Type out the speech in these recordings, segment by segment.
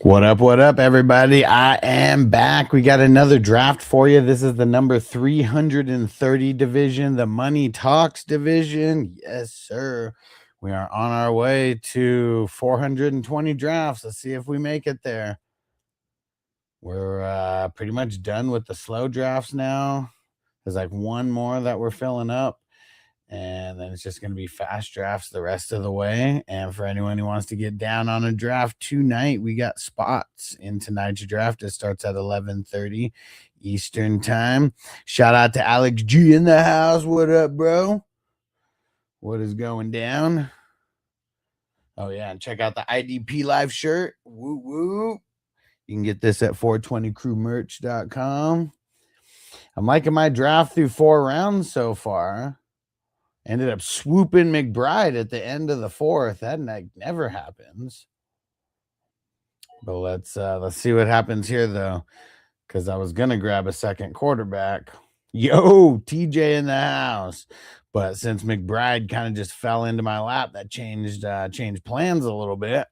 What up, everybody? I am back. We got another draft for you. This is the number 330 division, the Money Talks division. Yes, sir. We are on our way to 420 drafts. Let's see if we make it there. We're pretty much done with the slow drafts now. There's like one more that we're filling up. And then it's just going to be fast drafts the rest of the way. And for anyone who wants to get down on a draft tonight, we got spots in tonight's draft. It starts at 11:30 Eastern time. Shout out to Alex G in the house. What up, bro? What is going down? Oh, yeah. And check out the IDP Live shirt. Woo, woo. You can get this at 420crewmerch.com. I'm liking my draft through 4 rounds so far. Ended up swooping McBride at the end of the 4th. That never happens. But let's see what happens here, though, because I was gonna grab a second quarterback. Yo, TJ in the house. But since McBride kind of just fell into my lap, that changed plans a little bit.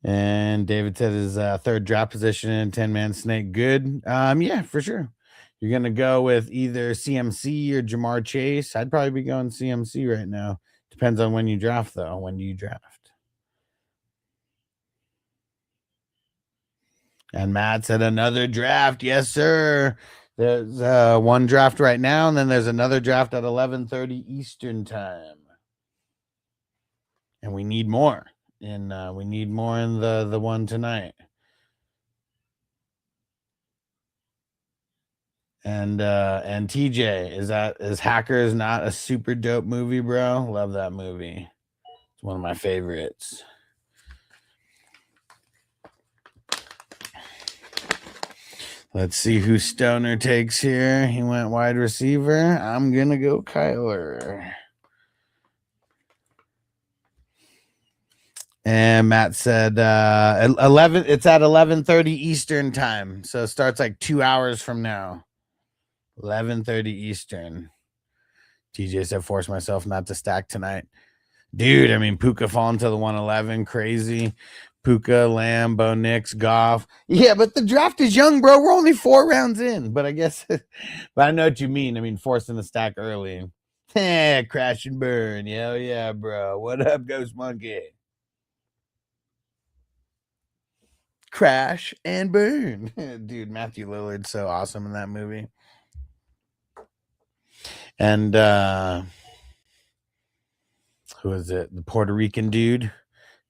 And David said his third draft position in 10-man snake. Good. Yeah, for sure. You're going to go with either CMC or Jamar Chase. I'd probably be going CMC right now. Depends on when you draft, though. When do you draft? And Matt said another draft. Yes, sir. There's one draft right now, and then there's another draft at 11:30 Eastern time. And we need more. And we need more in the one tonight. And TJ, is Hackers not a super dope movie, bro? Love that movie. It's one of my favorites. Let's see who Stoner takes here. He went wide receiver. I'm gonna go Kyler. And Matt said 11. It's at 11:30 Eastern time, so it starts like 2 hours from now. 11:30 Eastern. TJ said, force myself not to stack tonight. Dude, I mean, Puka falling to the 111, crazy. Puka, Lamb, Bo Nix, Goff. Yeah, but the draft is young, bro. We're only 4 rounds in. But I guess, but I know what you mean. I mean, forcing the stack early. Crash and burn. Yeah, bro. What up, Ghost Monkey? Crash and burn. Dude, Matthew Lillard's so awesome in that movie. And who is it? The Puerto Rican dude.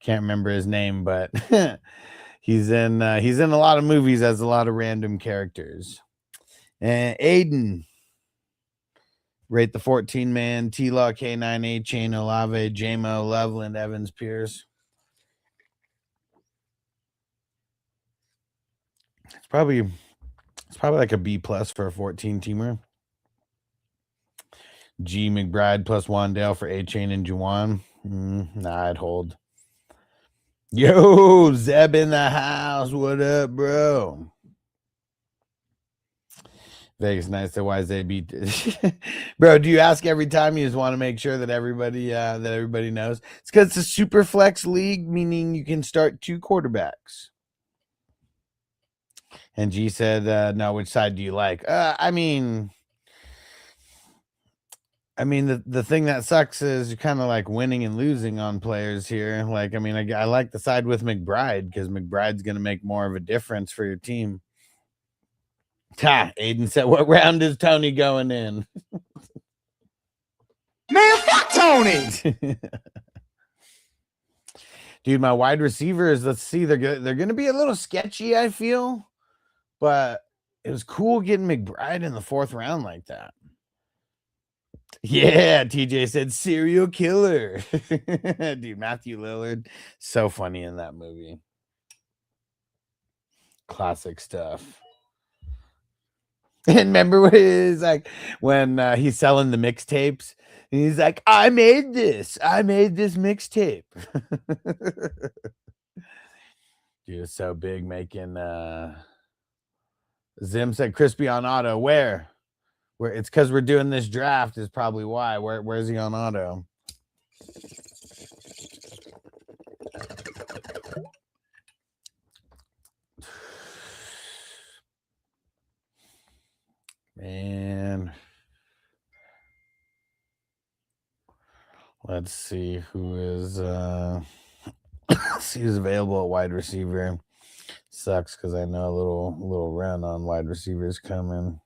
Can't remember his name, but he's in a lot of movies as a lot of random characters. And Aiden, rate the 14-man, T-Law, K9A, Chain, Olave, JMO, Loveland, Evans, Pierce. It's probably like a B+ for a 14-teamer. G McBride plus Wandale for A-Chain and Juwan. Nah, I'd hold. Yo, Zeb in the house. What up, bro? Vegas nice to YZ beat. Bro, do you ask every time? You just want to make sure that everybody knows? It's because it's a super flex league, meaning you can start 2 quarterbacks. And G said, no, which side do you like? I mean, the thing that sucks is you're kind of like winning and losing on players here. Like, I mean, I like the side with McBride because McBride's going to make more of a difference for your team. Aiden said, what round is Tony going in? Man, fuck Tony! Dude, my wide receivers, let's see, they're going to be a little sketchy, I feel. But it was cool getting McBride in the 4th round like that. Yeah, TJ said serial killer. Dude, Matthew Lillard, so funny in that movie. Classic stuff. And remember what it is like when he's selling the mixtapes and he's like, I made this mixtape. Dude, it's so big making Zim said crispy on auto. Where it's because we're doing this draft is probably why. Where's he on auto? Let's see who is see who's available at wide receiver. Sucks because I know a little run on wide receivers coming.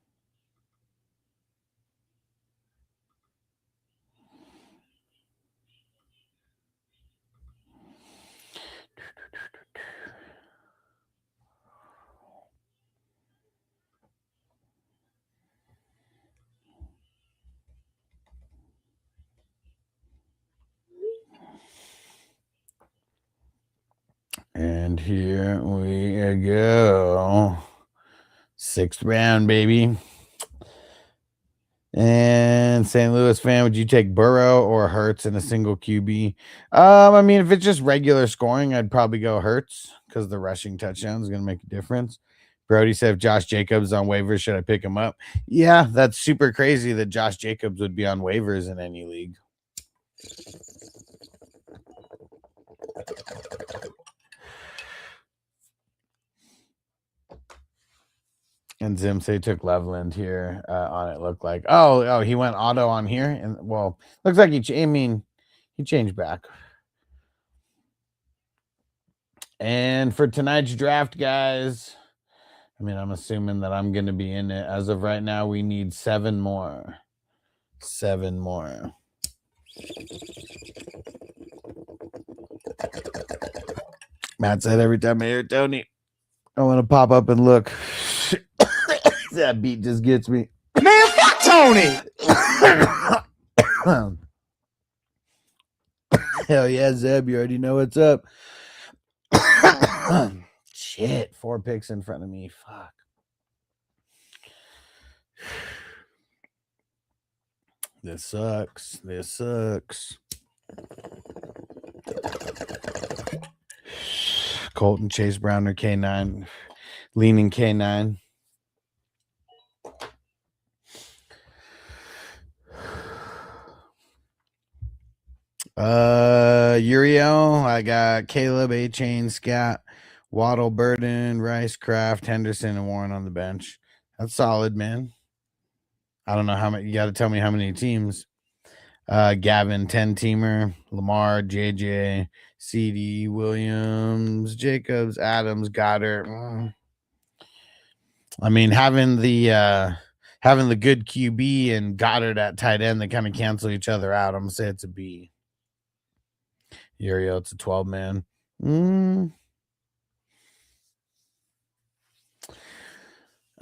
And here we go. 6th round, baby. And St. Louis fan, would you take Burrow or Hurts in a single QB? I mean, if it's just regular scoring, I'd probably go Hurts because the rushing touchdown is going to make a difference. Brody said, if Josh Jacobs on waivers, should I pick him up? Yeah, that's super crazy that Josh Jacobs would be on waivers in any league. And Zim say took Loveland here on it. Looked like he went auto on here, and well, looks like he changed back. And for tonight's draft, guys, I mean, I'm assuming that I'm going to be in it. As of right now, we need 7 more. 7 more. Matt said every time I hear Tony, I want to pop up and look. That beat just gets me. Man, fuck Tony! Hell yeah, Zeb, you already know what's up. Shit, 4 picks in front of me. Fuck. This sucks. This sucks. Colton Chase Browner K9. Leaning K9. Uriel, I got Caleb, A-Chain, Scott, Waddle, Burden, Rice, Kraft, Henderson, and Warren on the bench. That's solid, man. I don't know how many. You got to tell me how many teams. Gavin, 10-teamer, Lamar, JJ, CD, Williams, Jacobs, Adams, Goddard. I mean, having the good QB and Goddard at tight end, they kind of cancel each other out. I'm gonna say it's a B. Uriel, it's a 12-man. I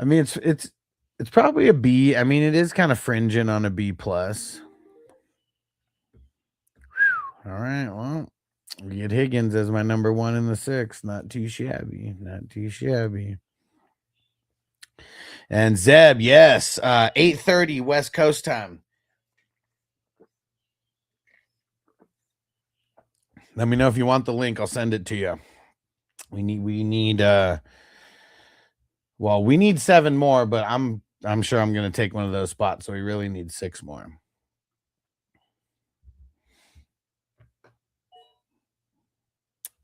mean, it's probably a B. I mean, it is kind of fringing on a B plus. All right, well, we get Higgins as my number 1 in the 6th. Not too shabby. Not too shabby. And Zeb, yes, 8:30 West Coast time. Let me know if you want the link. I'll send it to you. We need well, we need 7 more, but I'm sure I'm going to take one of those spots, so we really need 6 more.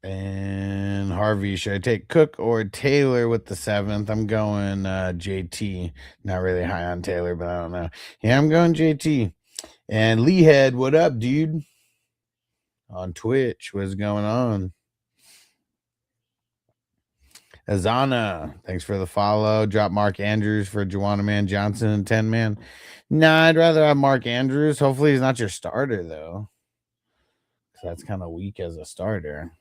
And Harvey, should I take Cook or Taylor with the 7th? I'm going JT. Not really high on Taylor, but I don't know. Yeah, I'm going JT. And Leehead, what up, dude? On Twitch, what's going on? Azana, thanks for the follow. Drop Mark Andrews for Juwanna Man Johnson and 10-man. Nah, I'd rather have Mark Andrews. Hopefully he's not your starter, though. That's kind of weak as a starter.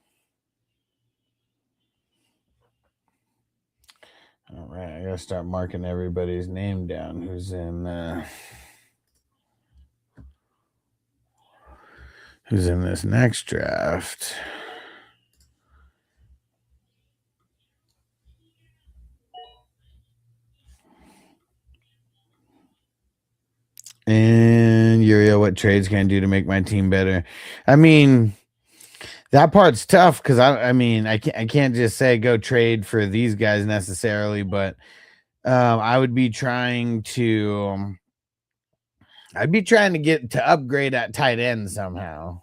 All right, I gotta start marking everybody's name down who's in this next draft. And Uriel, what trades can I do to make my team better? I mean, that part's tough because I can't just say go trade for these guys necessarily, but I would be trying to get to upgrade at tight end somehow.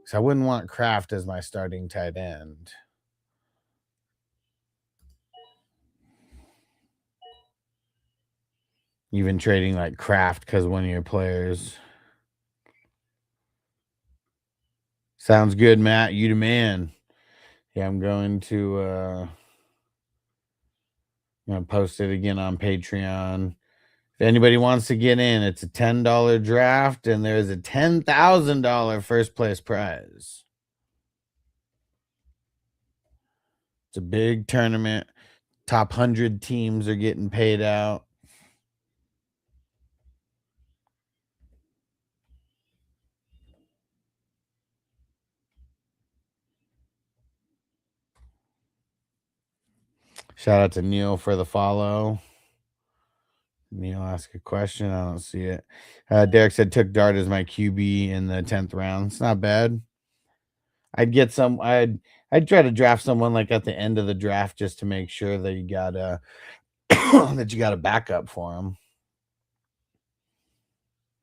So I wouldn't want Kraft as my starting tight end. Even trading like Kraft because one of your players. Sounds good, Matt. You the man. Yeah, I'm going to post it again on Patreon. If anybody wants to get in, it's a $10 draft, and there's a $10,000 first place prize. It's a big tournament. Top 100 teams are getting paid out. Shout out to Neil for the follow. Neil asked a question. I don't see it. Derek said took Dart as my QB in the 10th round. It's not bad. I'd try to draft someone like at the end of the draft just to make sure that you got that you got a backup for him.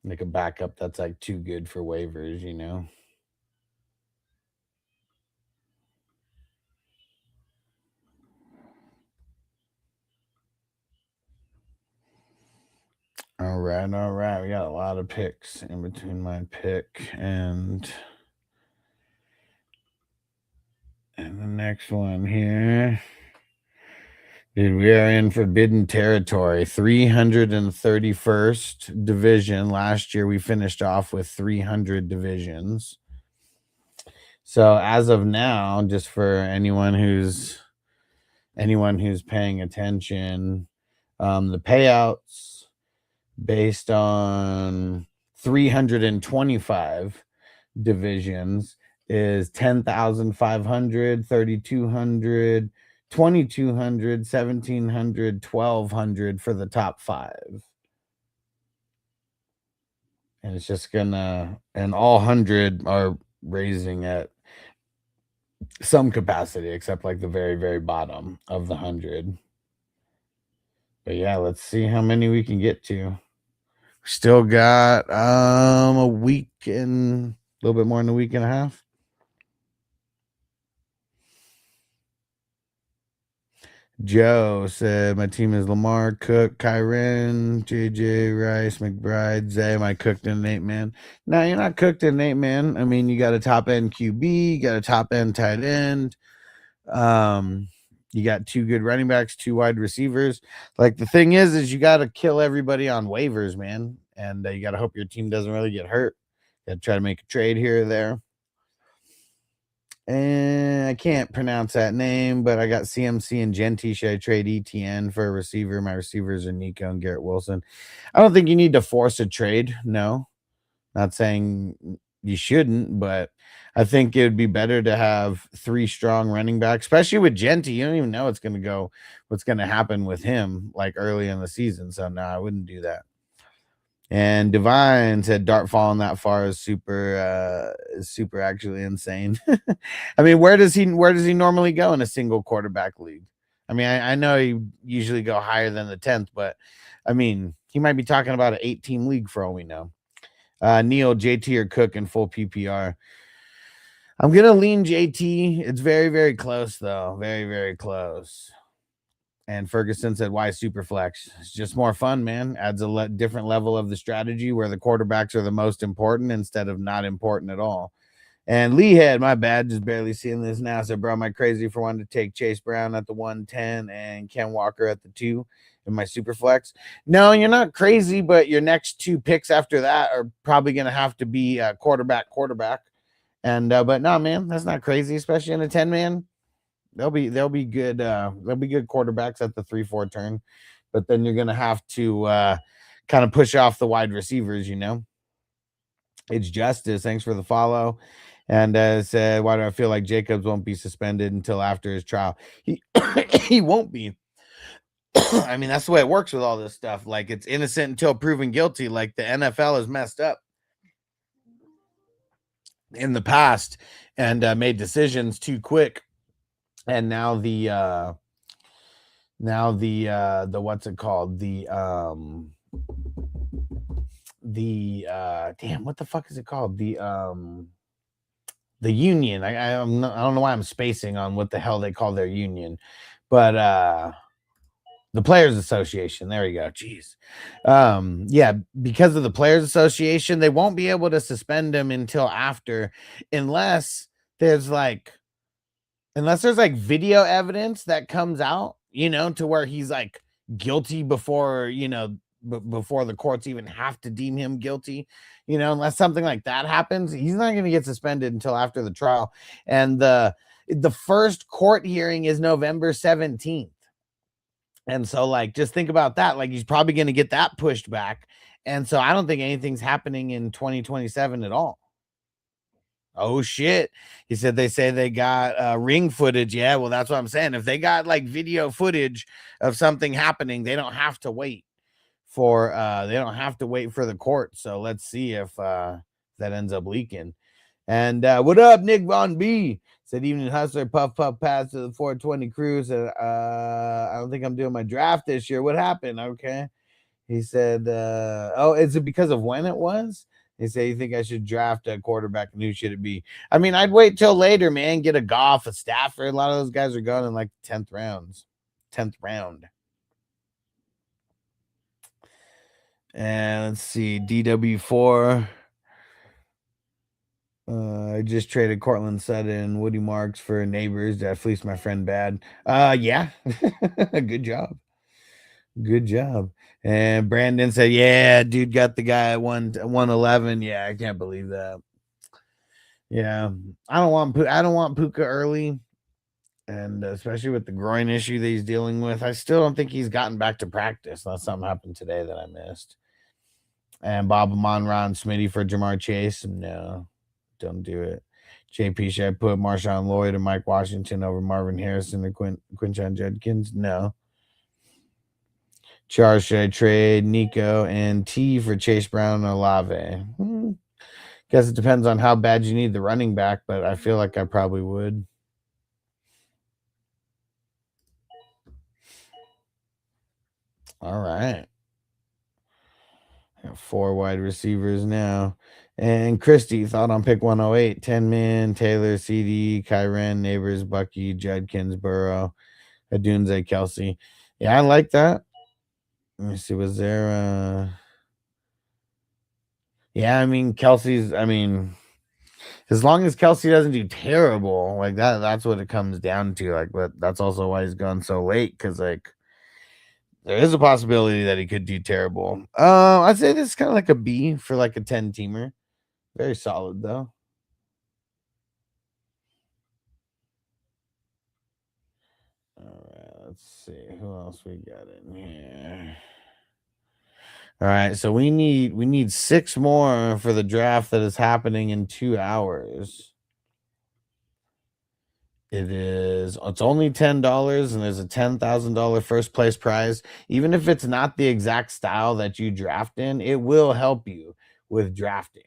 Like a backup that's like too good for waivers, you know. All right. We got a lot of picks in between my pick and the next one here. Dude, we are in forbidden territory. 331st division. Last year we finished off with 300 divisions. So as of now, just for anyone who's paying attention, the payouts based on 325 divisions is 10,500, 3,200, 2,200, 1,700, 1,200 for the top 5. And it's just and all 100 are raising at some capacity, except like the very, very bottom of the 100. But yeah, let's see how many we can get to. Still got a week and a little bit more than a week and a half. Joe said my team is Lamar, Cook, Kyren, JJ, Rice, McBride, Zay. Am I cooked in an 8-man? No, you're not cooked in an 8-man. I mean, you got a top end QB, you got a top end tight end. You got 2 good running backs, 2 wide receivers. Like the thing is you got to kill everybody on waivers, man. And you got to hope your team doesn't really get hurt. Got to try to make a trade here or there. And I can't pronounce that name, but I got CMC and Genty. Should I trade ETN for a receiver? My receivers are Nico and Garrett Wilson. I don't think you need to force a trade. No, not saying you shouldn't, but I think it would be better to have 3 strong running backs, especially with Genty. You don't even know what's going to happen with him like early in the season. So no, I wouldn't do that. And Divine said Dart falling that far is super actually insane. I mean, where does he normally go in a single quarterback league? I mean, I know you usually go higher than the 10th, but I mean, he might be talking about an 8-team league for all we know. Neil, JT, or Cook in full PPR. I'm gonna lean JT. It's very, very close though. Very, very close. And Ferguson said, why Superflex? It's just more fun, man. Adds a different level of the strategy where the quarterbacks are the most important instead of not important at all. And Lee had, my bad, just barely seeing this now. So, bro, am I crazy for wanting to take Chase Brown at the 110 and Ken Walker at the 2 in my Superflex? No, you're not crazy, but your next 2 picks after that are probably going to have to be quarterback. And, but no, man, that's not crazy, especially in a 10-man. They'll be good. They'll be good quarterbacks at the 3-4 turn, but then you're gonna have to kind of push off the wide receivers. You know, it's Justice. Thanks for the follow. And said, why do I feel like Jacobs won't be suspended until after his trial? He won't be. I mean, that's the way it works with all this stuff. Like it's innocent until proven guilty. Like the NFL has messed up in the past and made decisions too quick. And now the what's it called? Damn, what the fuck is it called? The union. I don't know why I'm spacing on what the hell they call their union, but The Players Association. There you go. Jeez. Yeah, because of the Players Association, they won't be able to suspend him until after, unless there's like video evidence that comes out, to where he's like guilty before, before the courts even have to deem him guilty, unless something like that happens, he's not going to get suspended until after the trial. And the first court hearing is November 17th. And so, like, just think about that. Like, he's probably going to get that pushed back. And so, I don't think anything's happening in 2027 at all. Oh, shit. He said they say they got ring footage. Yeah, well, that's what I'm saying. If they got like video footage of something happening, they don't have to wait for the court. So let's see if that ends up leaking. And what up, Nick Von B? Said evening hustler, puff pass to the 420 cruise. I don't think I'm doing my draft this year. What happened? Okay. He said, oh, is it because of when it was? He said, you think I should draft a quarterback, and who should it be? I mean, I'd wait till later, man. Get a Goff, a Stafford. A lot of those guys are going in like 10th round. And let's see, DW4. I just traded Cortland Sutton and Woody Marks for Neighbors. Did I fleece my friend bad? Yeah. Good job. And Brandon said, yeah, dude got the guy at 111. Yeah, I can't believe that. Yeah. I don't want Puka early. And especially with the groin issue that he's dealing with, I still don't think he's gotten back to practice unless something happened today that I missed. And Bob Monron Smitty for Jamar Chase. No. Don't do it. JP, should I put Marshawn Lloyd and Mike Washington over Marvin Harrison or Quinshon Judkins? No. Charles, should I trade Nico and T for Chase Brown and Olave? Guess it depends on how bad you need the running back, but I feel like I probably would. All right. 4 wide receivers now. And Christy thought on pick 108, 10-man, Taylor, CD, Kyren, Neighbors, Bucky, Judkins, Burrow, Adunze, Kelsey. Yeah, I like that. Let me see. Was there yeah, I mean, as long as Kelsey doesn't do terrible, like that's what it comes down to. Like, but that's also why he's gone so late, because like there is a possibility that he could do terrible. I'd say this is kind of like a B for like a 10-teamer. Very solid though. All right, let's see who else we got in here. All right, so we need 6 more for the draft that is happening in 2 hours. It's only $10, and there's a $10,000 first place prize. Even if it's not the exact style that you draft in, it will help you with drafting.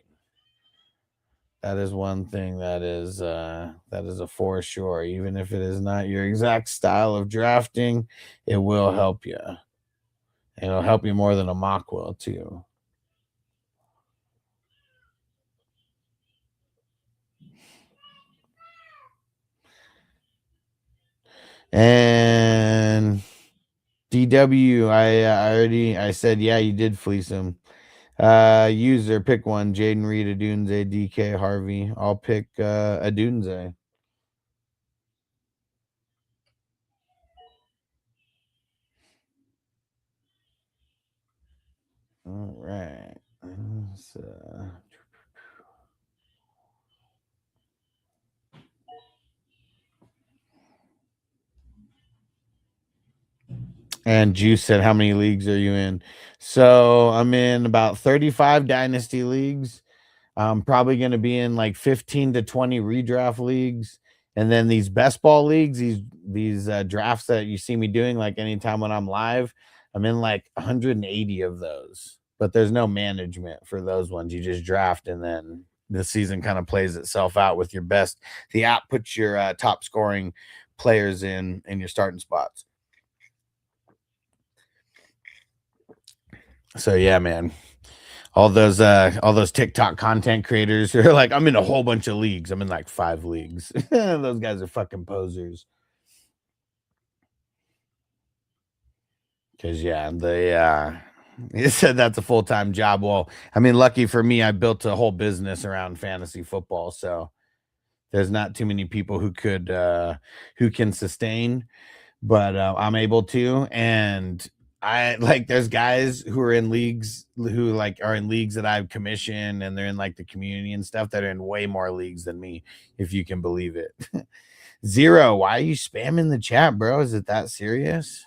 That is one thing that is a for sure. Even if it is not your exact style of drafting, it will help you. And it'll help you more than a mock will too. And DW, I said, yeah, you did fleece him. User, pick one. Jaden Reed, Adunze, DK, Harvey. I'll pick Adunze. All right. And Juice said, how many leagues are you in? So I'm in about 35 dynasty leagues. I'm probably going to be in like 15 to 20 redraft leagues. And then these best ball leagues, these drafts that you see me doing, like anytime when I'm live, I'm in like 180 of those. But there's no management for those ones. You just draft, and then the season kind of plays itself out with your best. The app puts your top scoring players in your starting spots. So yeah, man. All those TikTok content creators who are like, I'm in a whole bunch of leagues. I'm in like 5 leagues. Those guys are fucking posers. Because he said that's a full-time job. Well, I mean, lucky for me, I built a whole business around fantasy football, so there's not too many people who can sustain, but I'm able to. And I like there's guys who are in leagues who like are in leagues that I've commissioned, and they're in like the community and stuff that are in way more leagues than me, if you can believe it. Zero, why are you spamming the chat, bro? Is it that serious?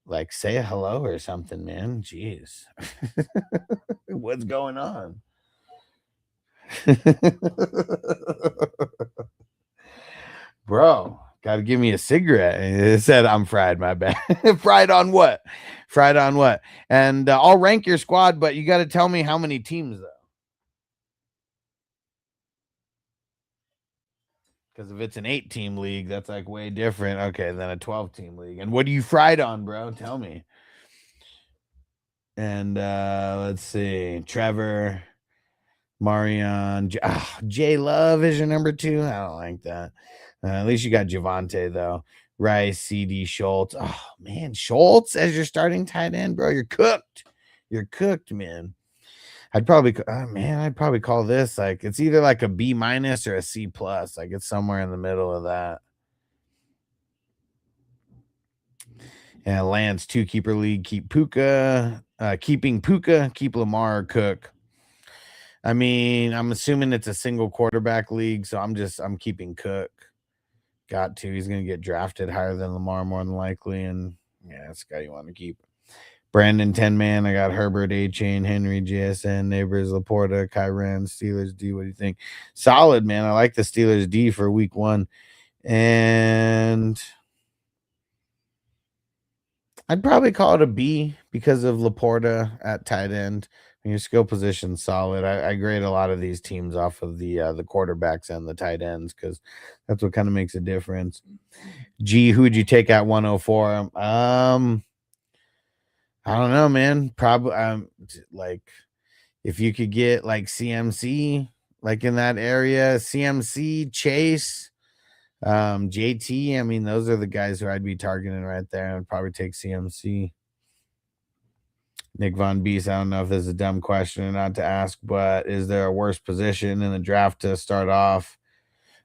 Like, say hello or something, man. Jeez. What's going on? Bro, gotta give me a cigarette. And it said I'm fried, my bad. Fried on what? Fried on what? And I'll rank your squad, but you got to tell me how many teams, though. Because if it's an 8-team league, that's like way different. Okay, than a 12-team league. And what are you fried on, bro? Tell me. And let's see. Trevor, Marion, J Love is your number 2. I don't like that. At least you got Javante, though. Rice, CD, Schultz. Oh, man. Schultz as your starting tight end, bro. You're cooked. You're cooked, man. I'd probably call this like it's either like a B- or a C+. Like it's somewhere in the middle of that. And Lance 2-keeper league, keep Puka. Keeping Puka, keep Lamar or Cook. I mean, I'm assuming it's a single quarterback league, so I'm keeping Cook. Got to. He's going to get drafted higher than Lamar more than likely, and yeah, that's the guy you want to keep. Brandon 10-man. I got Herbert, A-Chain, Henry, JSN, Neighbors, Laporta, Kyren, Steelers D. What do you think? Solid, man. I like the Steelers D for week 1. And I'd probably call it a B because of Laporta at tight end. Your skill position solid. I grade a lot of these teams off of the quarterbacks and the tight ends because that's what kind of makes a difference. G, who would you take at 104? I don't know, man. Probably like if you could get like CMC like in that area, CMC, Chase, JT. I mean, those are the guys who I'd be targeting right there. I'd probably take CMC. Nick Von Beast, I don't know if this is a dumb question or not to ask, but is there a worse position in the draft to start off?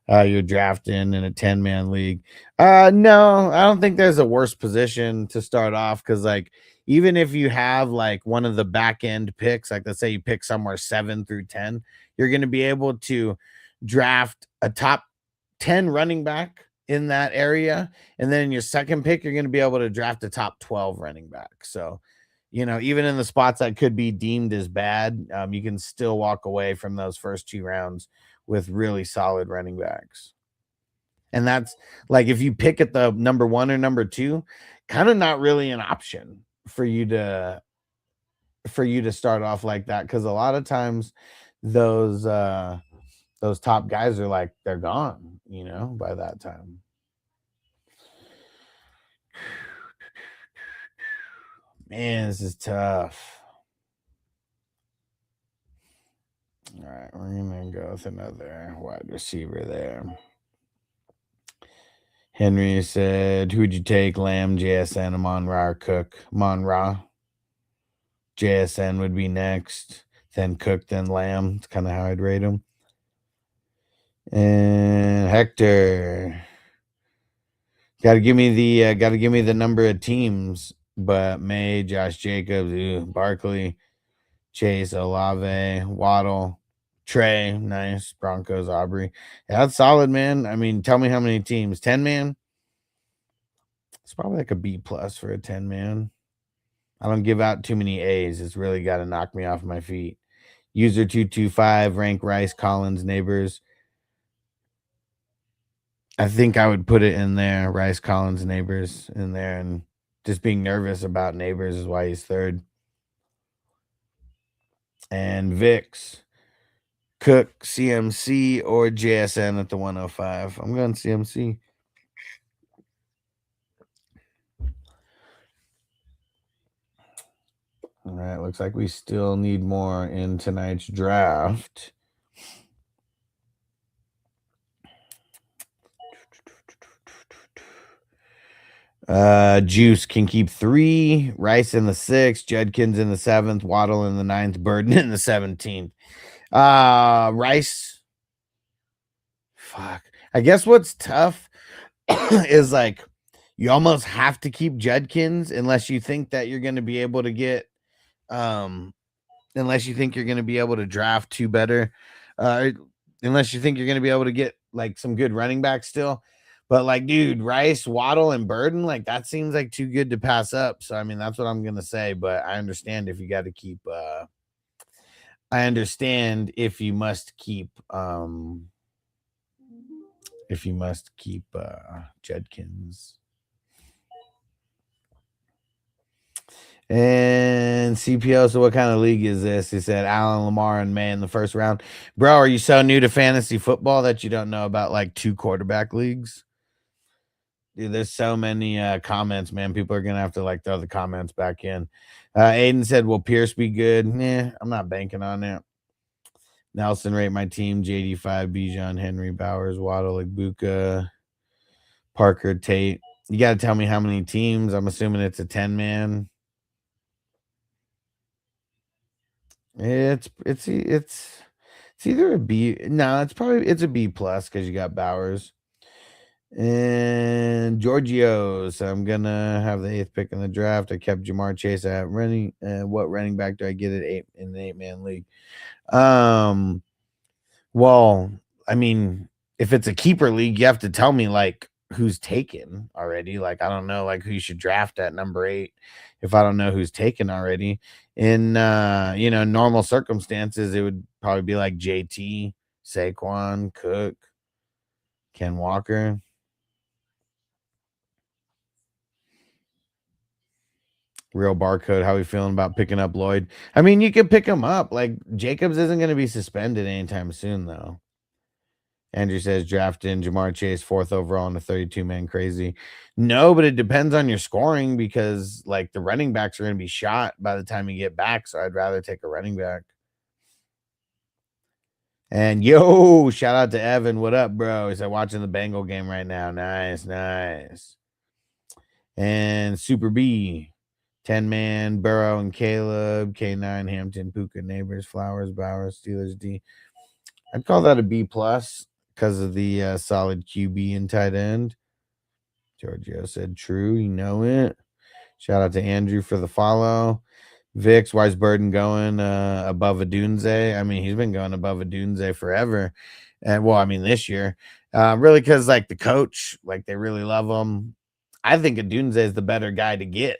You're drafting in a 10-man league. No, I don't think there's a worse position to start off because, like, even if you have like one of the back end picks, like let's say you pick somewhere 7 through 10, you're going to be able to draft a top 10 running back in that area. And then in your second pick, you're going to be able to draft a top 12 running back. So, even in the spots that could be deemed as bad, you can still walk away from those first 2 rounds with really solid running backs. And that's like if you pick at the number 1 or number 2, kind of not really an option for you to start off like that because a lot of times those top guys are like they're gone, by that time. Man, this is tough. All right, we're gonna go with another wide receiver there. Henry said, "Who'd you take? Lamb, JSN, Amon Ra, or Cook? Amon Ra. JSN would be next, then Cook, then Lamb. It's kind of how I'd rate him." And Hector, gotta give me the number of teams. But May, Josh Jacobs, Barkley, Chase, Olave, Waddle, Trey, nice. Broncos, Aubrey. Yeah, that's solid, man. I mean, tell me how many teams. 10-man? It's probably like a B+ for a 10-man. I don't give out too many A's. It's really got to knock me off my feet. User 225, rank Rice, Collins, Neighbors. I think I would put it in there. Rice, Collins, Neighbors in there. And just being nervous about Neighbors is why he's third. And Vix, Cook, CMC, or JSN at the 105. I'm going CMC. All right, looks like we still need more in tonight's draft. Juice can keep 3, Rice in the 6th, Judkins in the 7th, Waddle in the 9th, Burden in the 17th. Rice. Fuck. I guess what's tough is like you almost have to keep Judkins unless you think that you're going to be able to get unless you think you're going to be able to draft 2 better unless you think you're going to be able to get like some good running backs still. But like, dude, Rice, Waddle, and Burden, like that seems like too good to pass up. So I mean, that's what I'm gonna say. But I understand if you got to keep. I understand if you must keep. If you must keep Judkins. And CPO, so what kind of league is this? He said Allen Lamar and May in the first round. Bro, are you so new to fantasy football that you don't know about like 2 quarterback leagues? Dude, there's so many comments, man. People are gonna have to like throw the comments back in. Aiden said, "Will Pierce be good?" Nah, I'm not banking on it. Nelson rate my team: JD5, Bijan, Henry, Bowers, Waddle, Igbuka, Parker, Tate. You got to tell me how many teams. I'm assuming it's a 10-man. It's either a B. No, it's a B plus because you got Bowers. And Giorgio, so I'm gonna have the 8th pick in the draft. I kept Jamar Chase at running. What running back do I get at 8 in the 8-man league? Well, I mean, if it's a keeper league, you have to tell me like who's taken already. Like I don't know like who you should draft at number 8 if I don't know who's taken already. In normal circumstances, it would probably be like JT, Saquon, Cook, Ken Walker. Real barcode. How we feeling about picking up Lloyd? I mean, you could pick him up. Like Jacobs isn't going to be suspended anytime soon, though. Andrew says draft in Jamar Chase 4th overall in a 32-man crazy. No, but it depends on your scoring because like the running backs are going to be shot by the time you get back. So I'd rather take a running back. And yo, shout out to Evan. What up, bro? He said watching the Bengal game right now. Nice, nice. And Super B. 10-man, Burrow and Caleb, K9, Hampton, Puka, Neighbors, Flowers, Bowers, Steelers D. I'd call that a B plus because of the solid QB and tight end. Giorgio said true. You know it. Shout out to Andrew for the follow. Vix, why is Burden going above Adunze? I mean, he's been going above Adunze forever. And well, I mean, this year. Really, because like the coach, like they really love him. I think Adunze is the better guy to get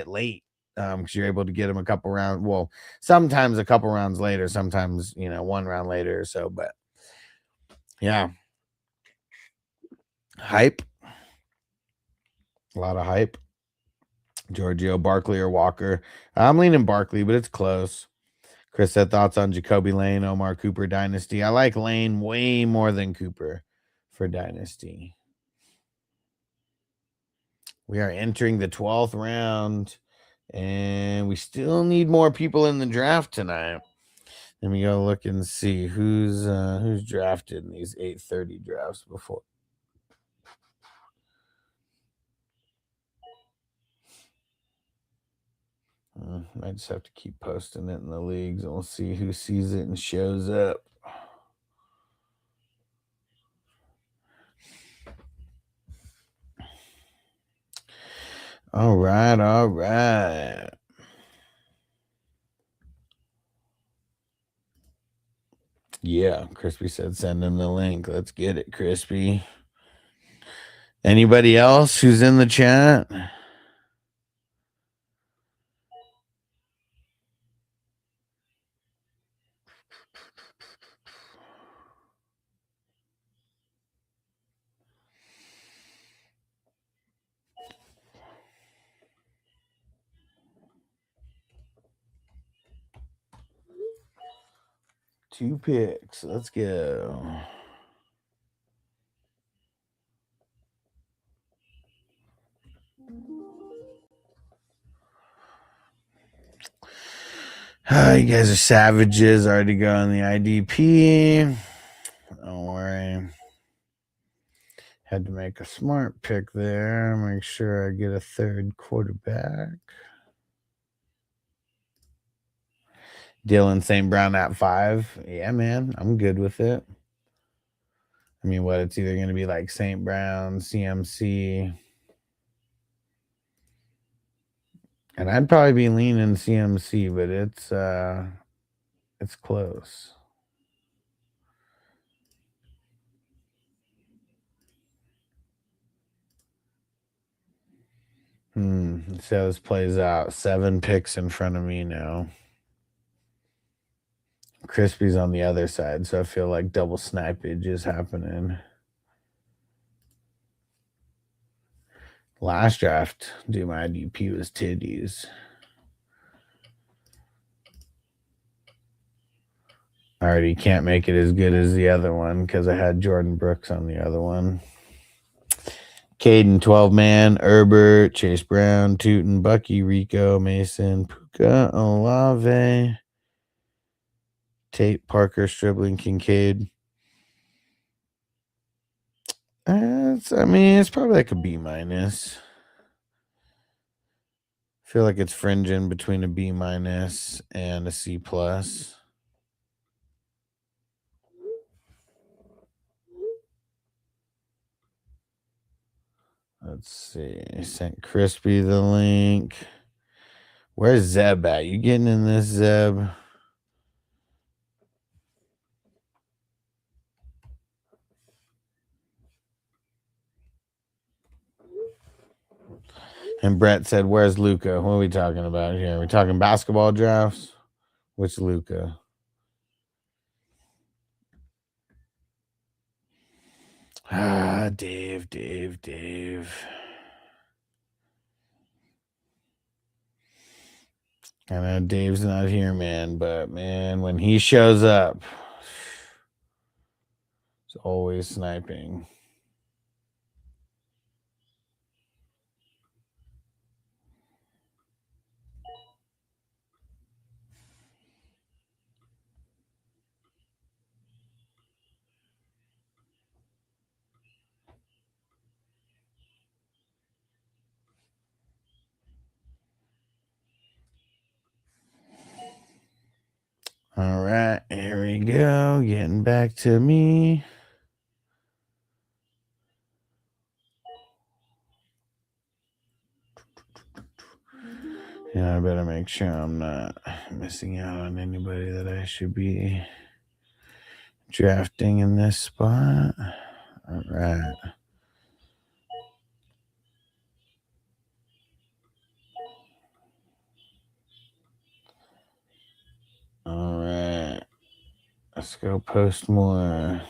late. Because you're able to get him a couple rounds. Well, sometimes a couple rounds later, sometimes 1 round later or so. But yeah. Hype. A lot of hype. Giorgio, Barkley, or Walker. I'm leaning Barkley, but it's close. Chris said thoughts on Jacoby Lane, Omar Cooper Dynasty. I like Lane way more than Cooper for Dynasty. We are entering the 12th round, and we still need more people in the draft tonight. Let me go look and see who's drafted in these 8:30 drafts before. I just have to keep posting it in the leagues, and we'll see who sees it and shows up. All right, all right. Yeah, Crispy said send him the link. Let's get it, Crispy. Anybody else who's in the chat? Two picks. Let's go. You guys are savages. Already going the IDP. Don't worry. Had to make a smart pick there. Make sure I get a third quarterback. Dylan St. Brown at 5. Yeah, man, I'm good with it. I mean, what, it's either going to be like St. Brown, CMC. And I'd probably be leaning CMC, but it's close. Let's see how this plays out. 7 picks in front of me now. Crispy's on the other side, so I feel like double snipage is happening. Last draft, dude, my IDP was titties. I already can't make it as good as the other one because I had Jordan Brooks on the other one. Caden, 12-man, Herbert, Chase Brown, Tootin, Bucky, Rico, Mason, Puka, Olave, Tate, Parker, Stribling, Kincaid. It's probably like a B minus. I feel like it's fringing between a B minus and a C plus. Let's see. I sent Crispy the link. Where's Zeb at? You getting in this, Zeb? And Brett said, where's Luca? What are we talking about here? Are we talking basketball drafts? Which Luca? Dave. I know Dave's not here, man, but man, when he shows up, it's always sniping. All right, here we go. Getting back to me. Yeah, I better make sure I'm not missing out on anybody that I should be drafting in this spot. All right. All right. Let's go post more.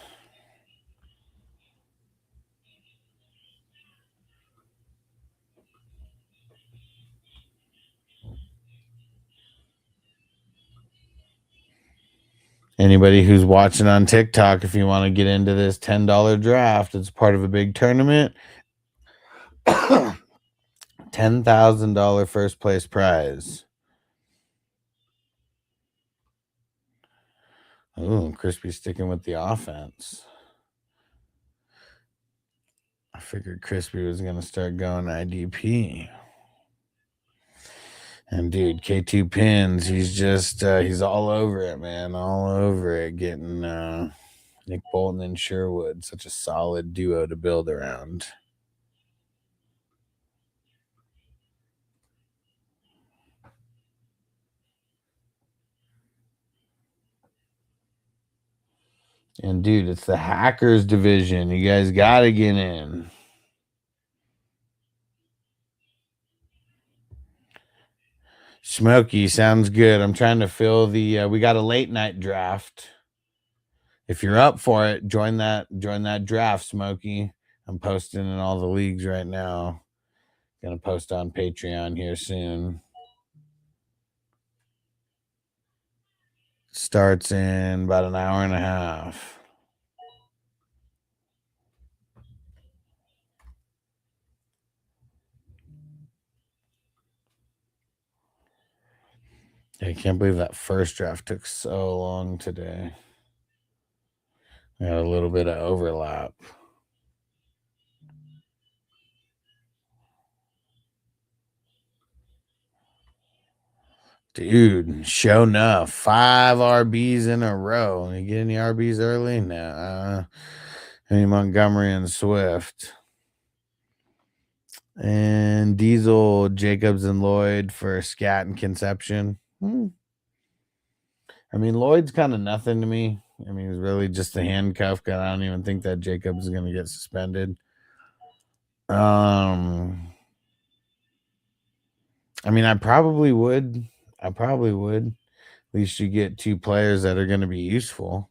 Anybody who's watching on TikTok, if you want to get into this $10 draft, it's part of a big tournament. $10,000 first place prize. Ooh, Crispy sticking with the offense. I figured Crispy was going to start going IDP. And dude, K2 pins, he's all over it, man. All over it, getting Nick Bolton and Sherwood. Such a solid duo to build around. And dude, it's the Hackers division. You guys got to get in. Smokey, sounds good. I'm trying to fill the we got a late night draft. If you're up for it, join that draft, Smokey. I'm posting in all the leagues right now. Gonna post on Patreon here soon. Starts in about an hour and a half. I can't believe that first draft took so long today. We had a little bit of overlap. Dude, show enough. 5 RBs in a row. You get any RBs early? No. Any Montgomery and Swift. And Diesel, Jacobs, and Lloyd for Scat and Conception. I mean, Lloyd's kind of nothing to me. I mean, he's really just a handcuff guy. I don't even think that Jacobs is going to get suspended. I mean, I probably would. At least you get 2 players that are going to be useful.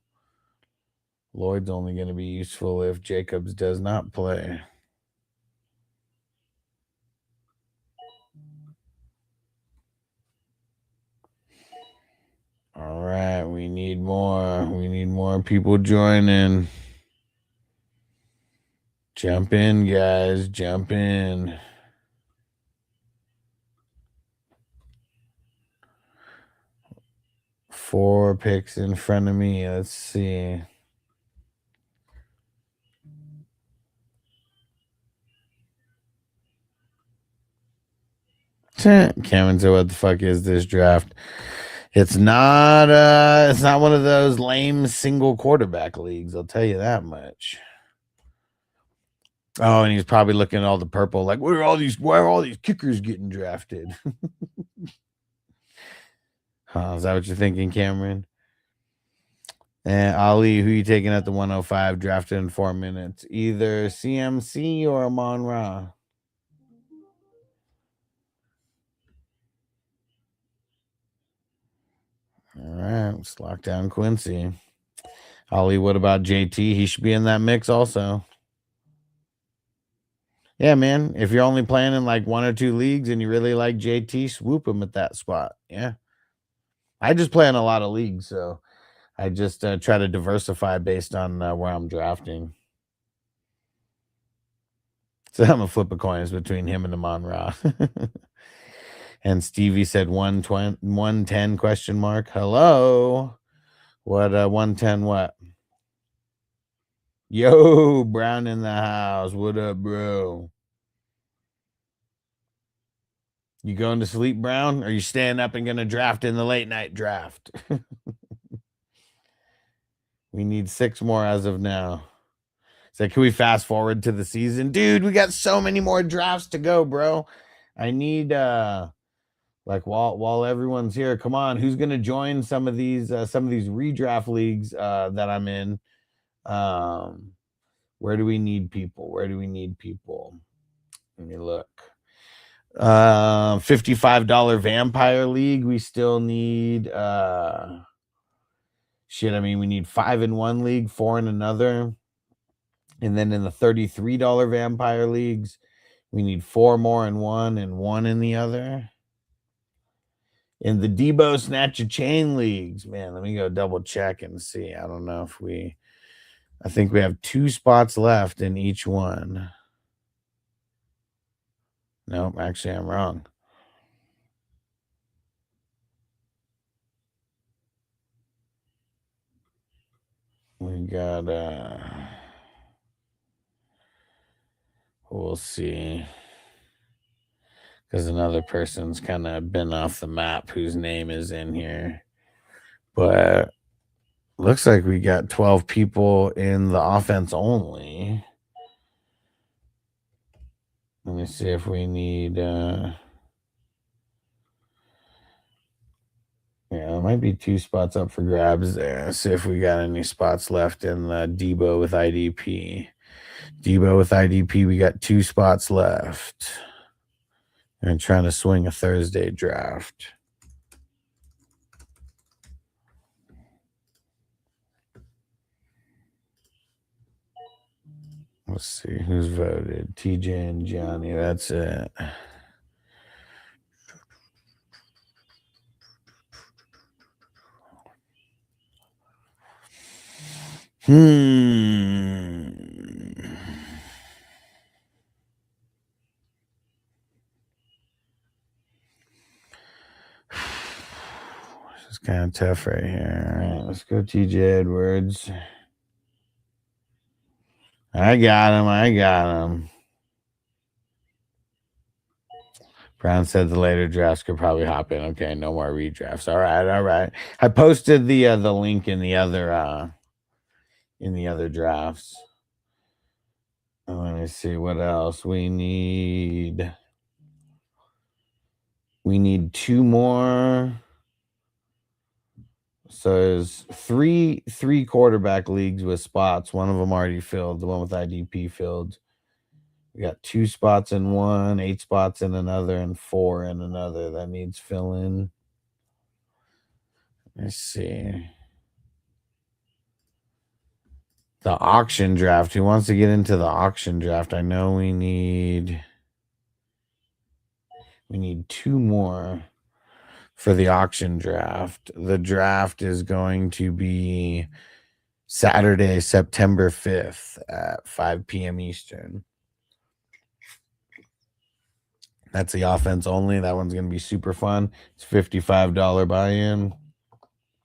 Lloyd's only going to be useful if Jacobs does not play. All right, we need more. We need more people joining. Jump in, guys. Jump in. Four picks in front of me. Let's see. Cameron said, "What the fuck is this draft?" It's not one of those lame single quarterback leagues, I'll tell you that much. Oh, and he's probably looking at all the purple, like, why are all these kickers getting drafted? Is that what you're thinking, Cameron? And Ali, who you taking at the 105, drafted in 4 minutes? Either CMC or Amon Ra. All right, let's lock down Quincy. Ali, what about JT? He should be in that mix also. Yeah, man. If you're only playing in like 1 or 2 leagues and you really like JT, swoop him at that spot. Yeah. I just play in a lot of leagues, so I just try to diversify based on where I'm drafting. So I'm a flip of coins between him and Amon Ra. And Stevie said 110 question mark. Hello. What 110 what? Yo, Brown in the house. What up, bro? You going to sleep, Brown? Or you staying up and gonna draft in the late night draft? We need 6 more as of now. So can we fast forward to the season? Dude, we got so many more drafts to go, bro. I need like while everyone's here, come on, who's gonna join some of these redraft leagues that I'm in? Where do we need people? Let me look. $55 Vampire League. We still need we need 5 in one league, 4 in another. And then in the $33 Vampire Leagues, we need 4 more in one and 1 in the other. In the Debo Snatch a Chain Leagues, man, let me go double check and see. I don't know if I think we have 2 spots left in each one. Nope, actually, I'm wrong. We got, we'll see. Because another person's kind of been off the map whose name is in here. But looks like we got 12 people in the offense only. Let me see if we need yeah, there might be 2 spots up for grabs there. Let's see if we got any spots left in the Debo with IDP. We got 2 spots left. And trying to swing a Thursday draft. Let's see who's voted. TJ and Johnny. That's it. This is kind of tough right here. All right, let's go TJ Edwards. I got him. Brown said the later drafts could probably hop in. Okay, no more redrafts. All right. I posted the link in the other drafts. Let me see what else we need. We need 2 more. So there's three quarterback leagues with spots. One of them already filled. The one with IDP filled. We got 2 spots in one, 8 spots in another, and 4 in another that needs filling. Let's see. The auction draft. Who wants to get into the auction draft? I know we need 2 more for the auction draft. The draft is going to be Saturday, September 5th at 5 p.m. Eastern. That's the offense only. That one's going to be super fun. It's $55 buy-in.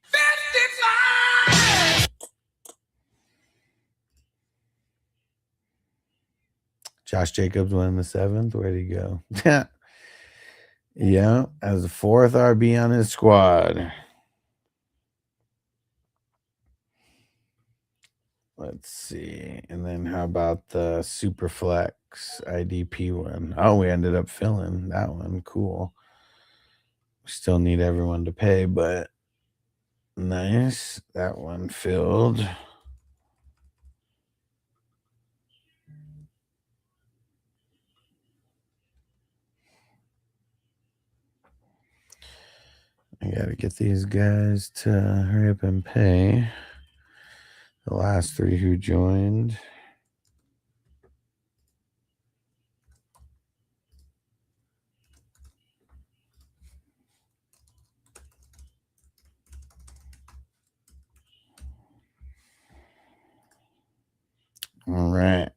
55! Josh Jacobs won the 7th. Where'd he go? Yeah, as the 4th RB on his squad. Let's see. And then how about the Superflex IDP one? Oh, we ended up filling that one. Cool. We still need everyone to pay, but nice. That one filled. I gotta get these guys to hurry up and pay. The last 3 who joined. All right.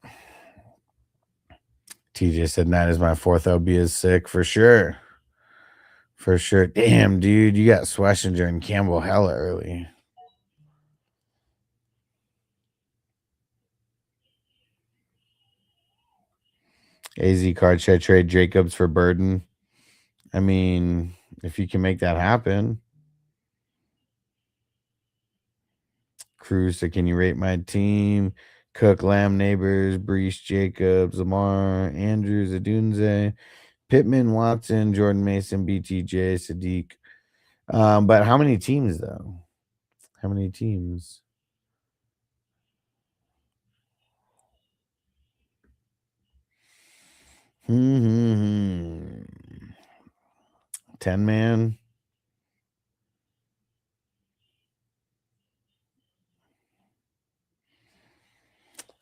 TJ said 9 is my 4th LB is sick for sure. For sure. Damn, dude, you got Swessinger and Campbell hella early. AZ card, should I trade Jacobs for Burden? I mean, if you can make that happen. Cruz, so can you rate my team? Cook, Lamb, Neighbors, Brees, Jacobs, Lamar, Andrews, Adunze, Pittman, Watson, Jordan Mason, BTJ, Sadiq. But how many teams, though? How many teams? Hmm. 10-man.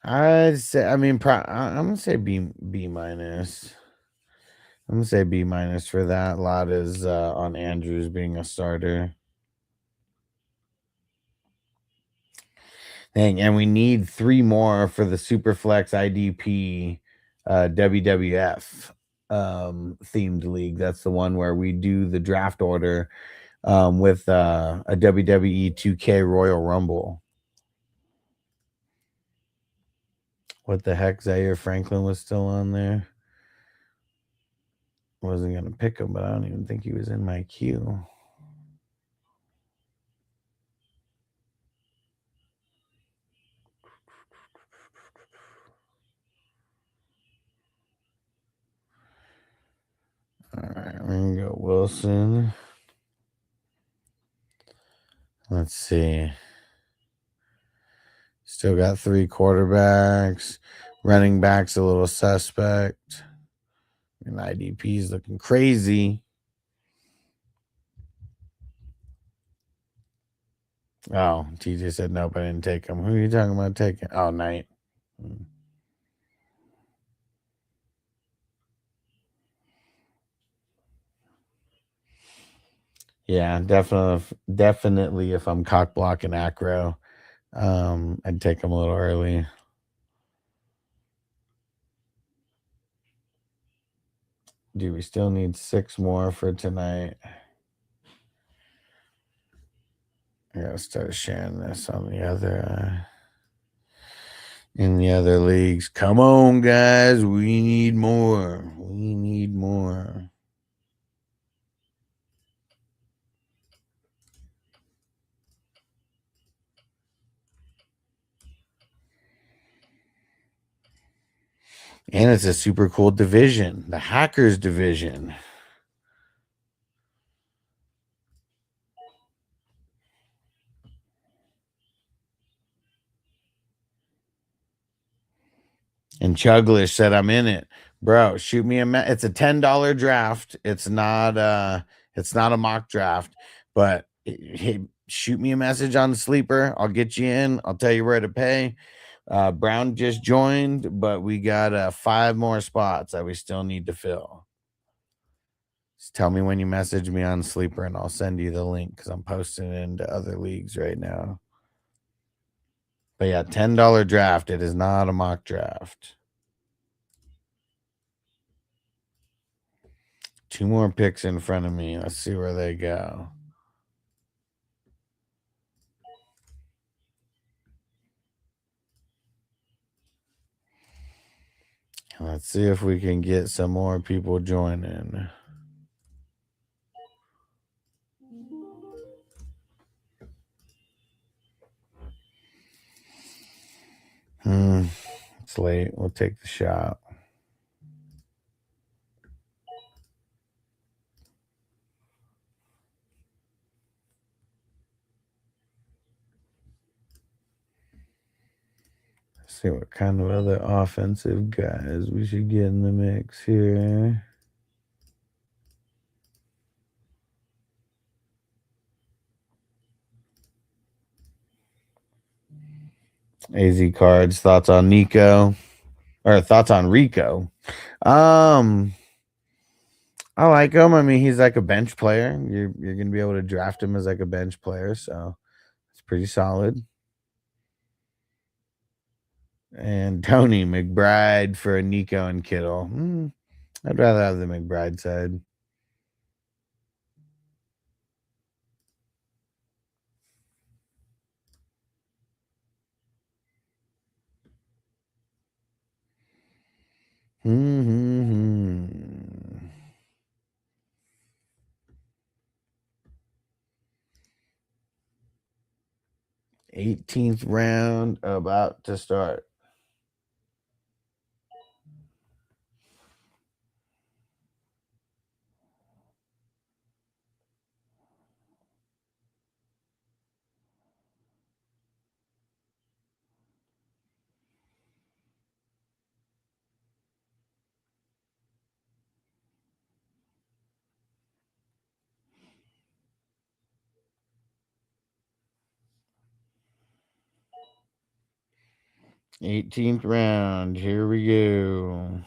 I'd say, I mean, I'm gonna say B minus. I'm gonna say B minus for that. A lot is on Andrews being a starter. Dang, and we need 3 more for the Superflex IDP WWF themed league. That's the one where we do the draft order with a WWE 2K Royal Rumble. What the heck? Zaire Franklin was still on there. Wasn't gonna pick him, but I don't even think he was in my queue. All right, we're gonna go Wilson. Let's see. Still got 3 quarterbacks. Running back's a little suspect. And IDP's looking crazy. Oh, TJ said nope, I didn't take him. Who are you talking about taking? Oh, Knight. Yeah, definitely if I'm cock blocking acro, I'd take him a little early. Do we still need 6 more for tonight? I gotta start sharing this on the other in the other leagues. Come on, guys. We need more. We need more. And it's a super cool division, the Hackers division. And Chuglish said, I'm in it. Bro, shoot me it's a $10 draft. It's not a mock draft, but hey, shoot me a message on Sleeper. I'll get you in. I'll tell you where to pay. Brown just joined, but we got 5 more spots that we still need to fill. Just tell me when you message me on Sleeper and I'll send you the link because I'm posting it into other leagues right now. But yeah, $10 draft. It is not a mock draft. 2 more picks in front of me. Let's see where they go. Let's see if we can get some more people joining. It's late. We'll take the shot. Let's see what kind of other offensive guys we should get in the mix here. AZ Cards, thoughts on Nico? Or thoughts on Rico? I like him. I mean, he's like a bench player. You're gonna be able to draft him as like a bench player, so it's pretty solid. And Tony McBride for Nico and Kittle. I'd rather have the McBride side. Hmm. 18th round about to start. $18th round. Here we go.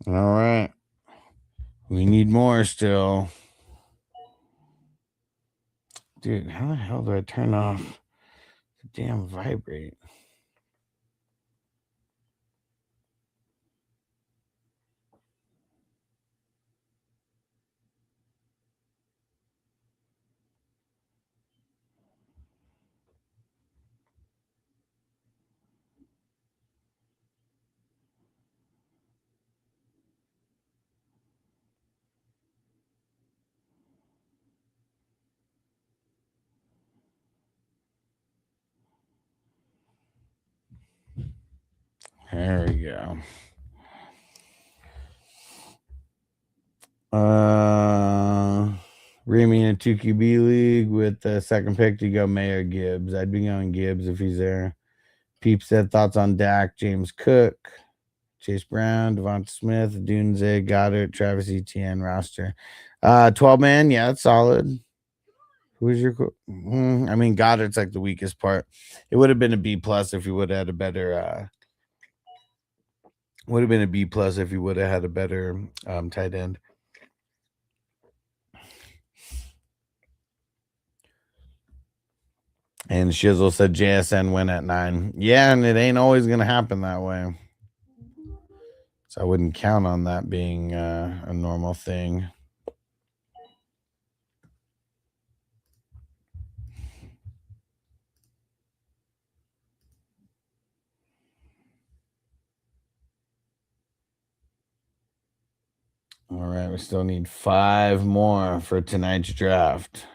All right. We need more still. Dude, how the hell do I turn off the damn vibrate? There we go. Remy in a 2QB league with the second pick to go Mayor Gibbs. I'd be going Gibbs if he's there. Peep said thoughts on Dak, James Cook, Chase Brown, Devonta Smith, Dunze, Goddard, Travis Etienne roster. 12 man, yeah, that's solid. Who's your I mean, Goddard's like the weakest part. It would have been a B plus if he would have had a better would have been a B plus if he would have had a better tight end. And Shizzle said JSN win at 9. Yeah, and it ain't always gonna happen that way. So I wouldn't count on that being a normal thing. All right, we still need 5 more for tonight's draft.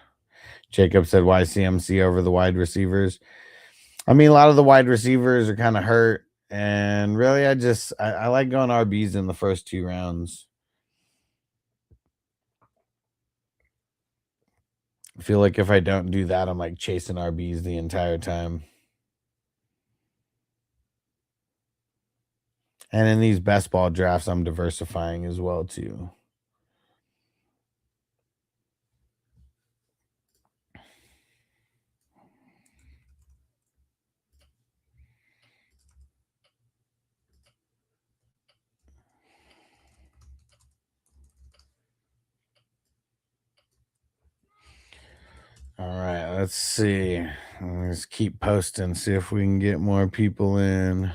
Jacob said, why CMC over the wide receivers? I mean, a lot of the wide receivers are kind of hurt. And really, I like going RBs in the first 2 rounds. I feel like if I don't do that, I'm like chasing RBs the entire time. And in these best ball drafts, I'm diversifying as well, too. All right, let's see. Let's keep posting, see if we can get more people in.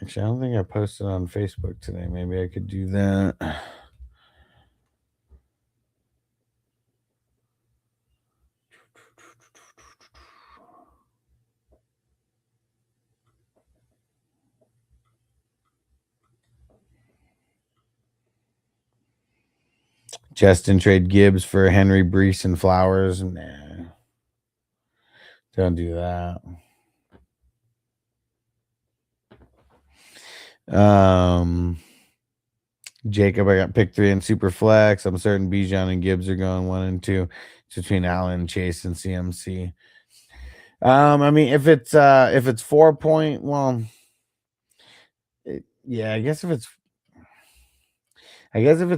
Actually, I don't think I posted on Facebook today. Maybe I could do that. Justin trade Gibbs for Henry, Brees, and Flowers. Nah, don't do that. Jacob, I got pick 3 in super flex. I'm certain Bijan and Gibbs are going 1 and 2. It's between Allen, Chase, and CMC. I mean, if it's 4 point, well, yeah, I guess if it's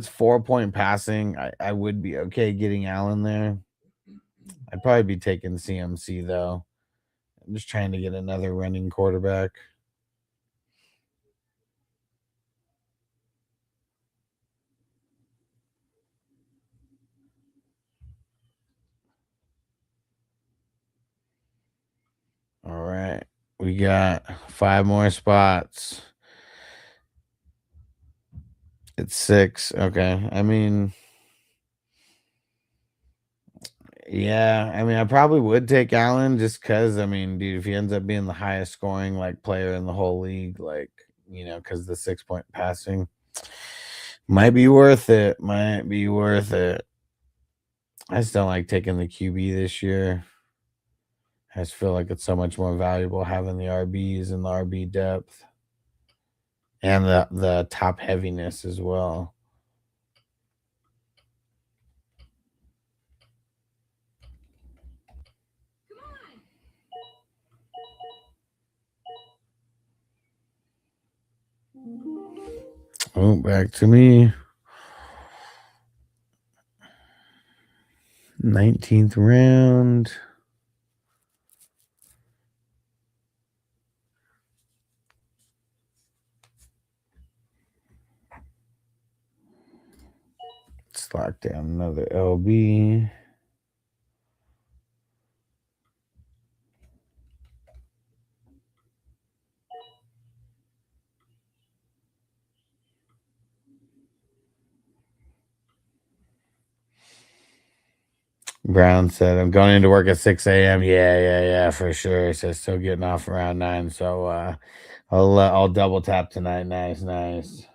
4 point passing, I would be okay getting Allen there. I'd probably be taking CMC though. I'm just trying to get another running quarterback. All right. We got 5 more spots. It's 6. Okay. I mean, yeah. I mean, I probably would take Allen just because, I mean, dude, if he ends up being the highest scoring like player in the whole league, like, because the 6 point passing might be worth it. Might be worth it. I just don't like taking the QB this year. I just feel like it's so much more valuable having the RBs and the RB depth and the top heaviness as well. Oh, back to me. 19th round. Let's lock down another LB. Brown said, I'm going into work at 6 a.m. Yeah, for sure. He says still getting off around 9. So I'll double tap tonight. Nice.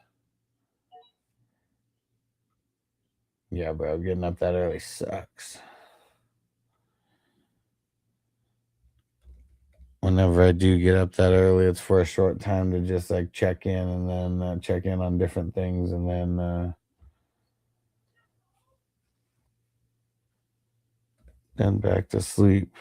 Yeah, bro, getting up that early sucks. Whenever I do get up that early, it's for a short time to just like check in and then check in on different things and then back to sleep.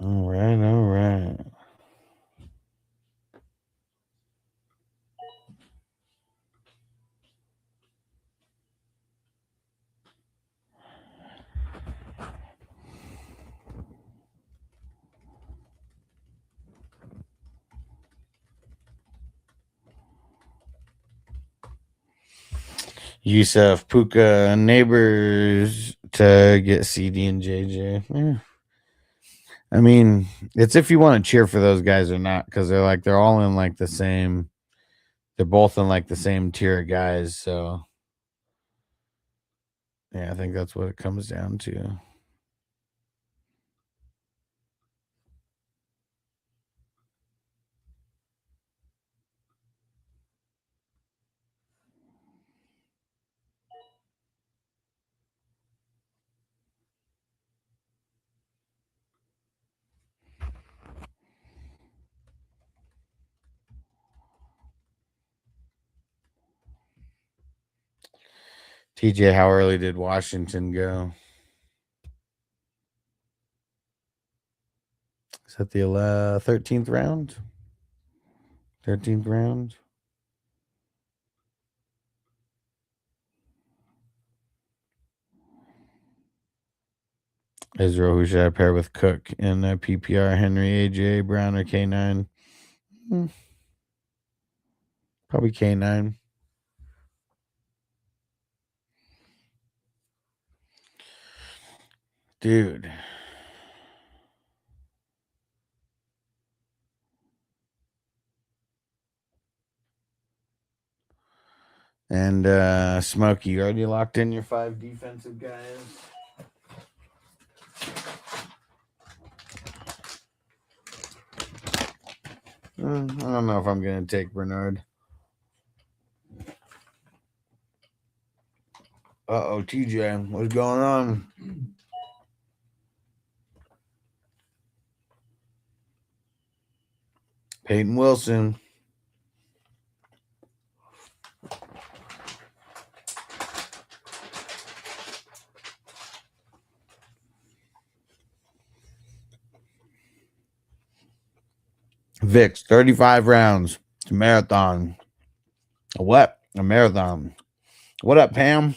All right. Yusuf, Puka, Neighbors to get CD and JJ. Yeah. I mean, it's if you want to cheer for those guys or not, because they're all in like the same. They're both in like the same tier of guys. So Yeah, I think that's what it comes down to. TJ, how early did Washington go? Is that the 13th round? 13th round? Israel, who should I pair with Cook in PPR? Henry, AJ, Brown, or K9? Probably K9. Dude. And Smokey, you already locked in your 5 defensive guys? I don't know if I'm going to take Bernard. Uh-oh, TJ, what's going on? Peyton Wilson. Vicks, 35 rounds. It's a marathon. A what? A marathon. What up, Pam?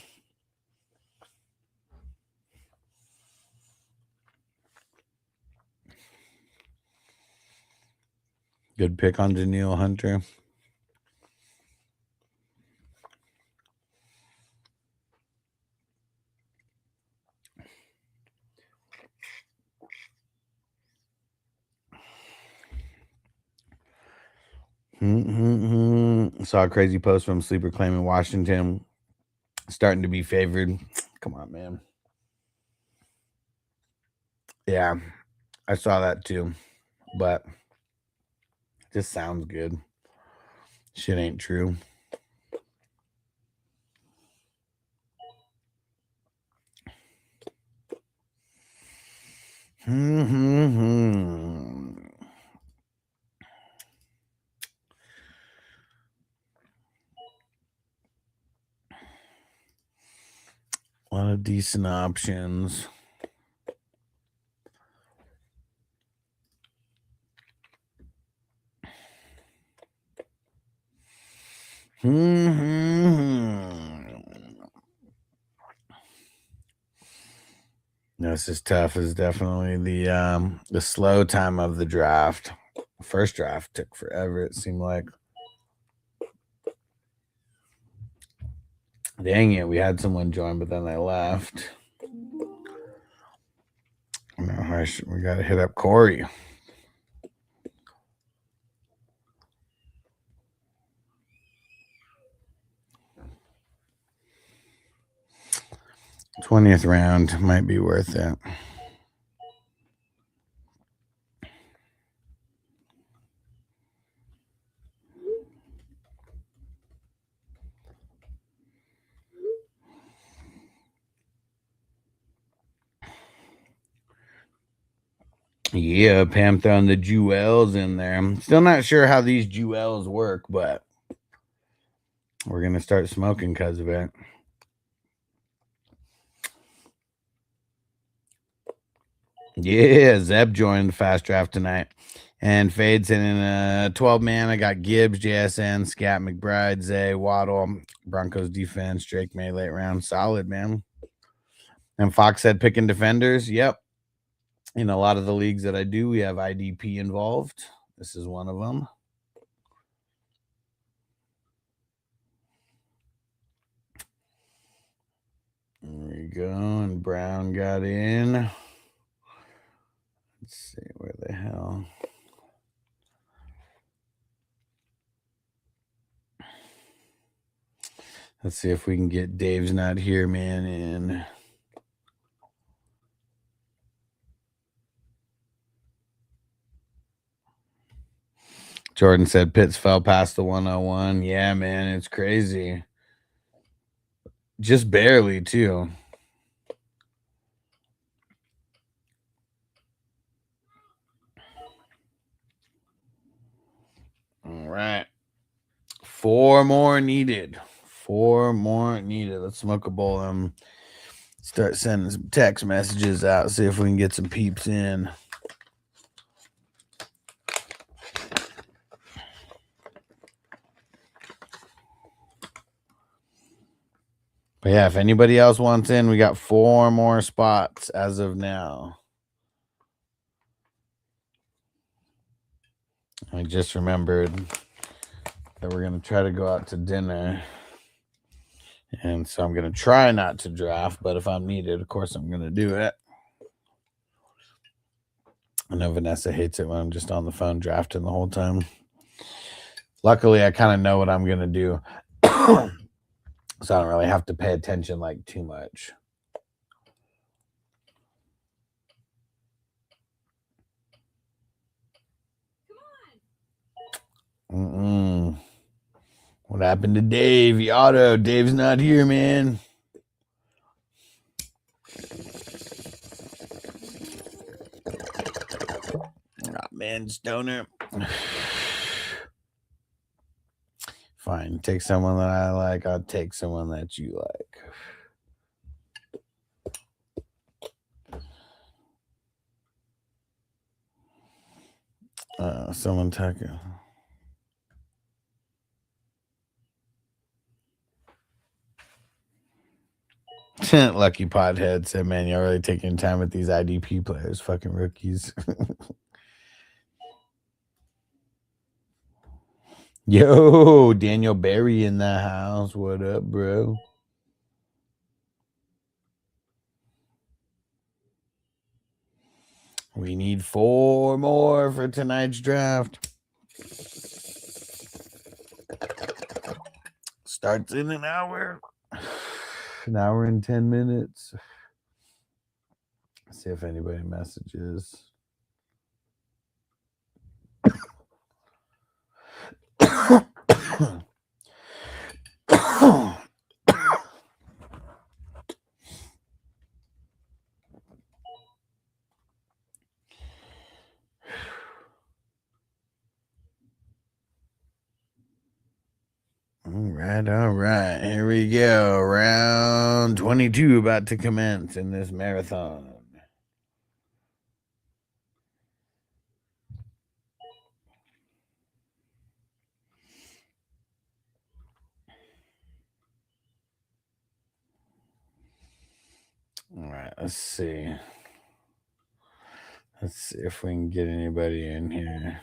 Good pick on Daniil Hunter. Saw a crazy post from Sleeper claiming Washington starting to be favored. Come on, man. Yeah, I saw that too, but just sounds good. Shit ain't true. A lot of decent options. This is tough. Is definitely the slow time of the draft. First draft took forever, it seemed like. Dang it, we had someone join, but then they left. No, we got to hit up Corey. '20th round might be worth it. Yeah, Pam throwing the jewels in there. I'm still not sure how these jewels work, but we're going to start smoking because of it. Yeah, Zeb joined the fast draft tonight. And Fade's in a 12-man. I got Gibbs, JSN, Scat, McBride, Zay, Waddle, Broncos defense, Drake May late round. Solid, man. And Fox said picking defenders. Yep. In a lot of the leagues that I do, we have IDP involved. This is one of them. There we go. And Brown got in. Let's see, where the hell? Let's see if we can get Dave's Not Here Man in. Jordan said Pitts fell past the 101. Yeah, man, it's crazy. Just barely, too. All right. 4 more needed. 4 more needed. Let's smoke a bowl and start sending some text messages out. See if we can get some peeps in. But yeah, if anybody else wants in, we got 4 more spots as of now. I just remembered that we're going to try to go out to dinner. And so I'm going to try not to draft, but if I'm needed, of course, I'm going to do it. I know Vanessa hates it when I'm just on the phone drafting the whole time. Luckily, I kind of know what I'm going to do. So I don't really have to pay attention like too much. What happened to Dave? Otto, Dave's not here, man. Oh, man, stoner. Fine, take someone that I like. I'll take someone that you like. Someone talking. Lucky Pothead said, man, you're really taking time with these IDP players, fucking rookies. Yo, Daniel Barry in the house. What up, bro? We need 4 more for tonight's draft. Starts in an hour. An hour and 10 minutes. Let's see if anybody messages. All right. Here we go. Round 22 about to commence in this marathon. All right, let's see. Let's see if we can get anybody in here.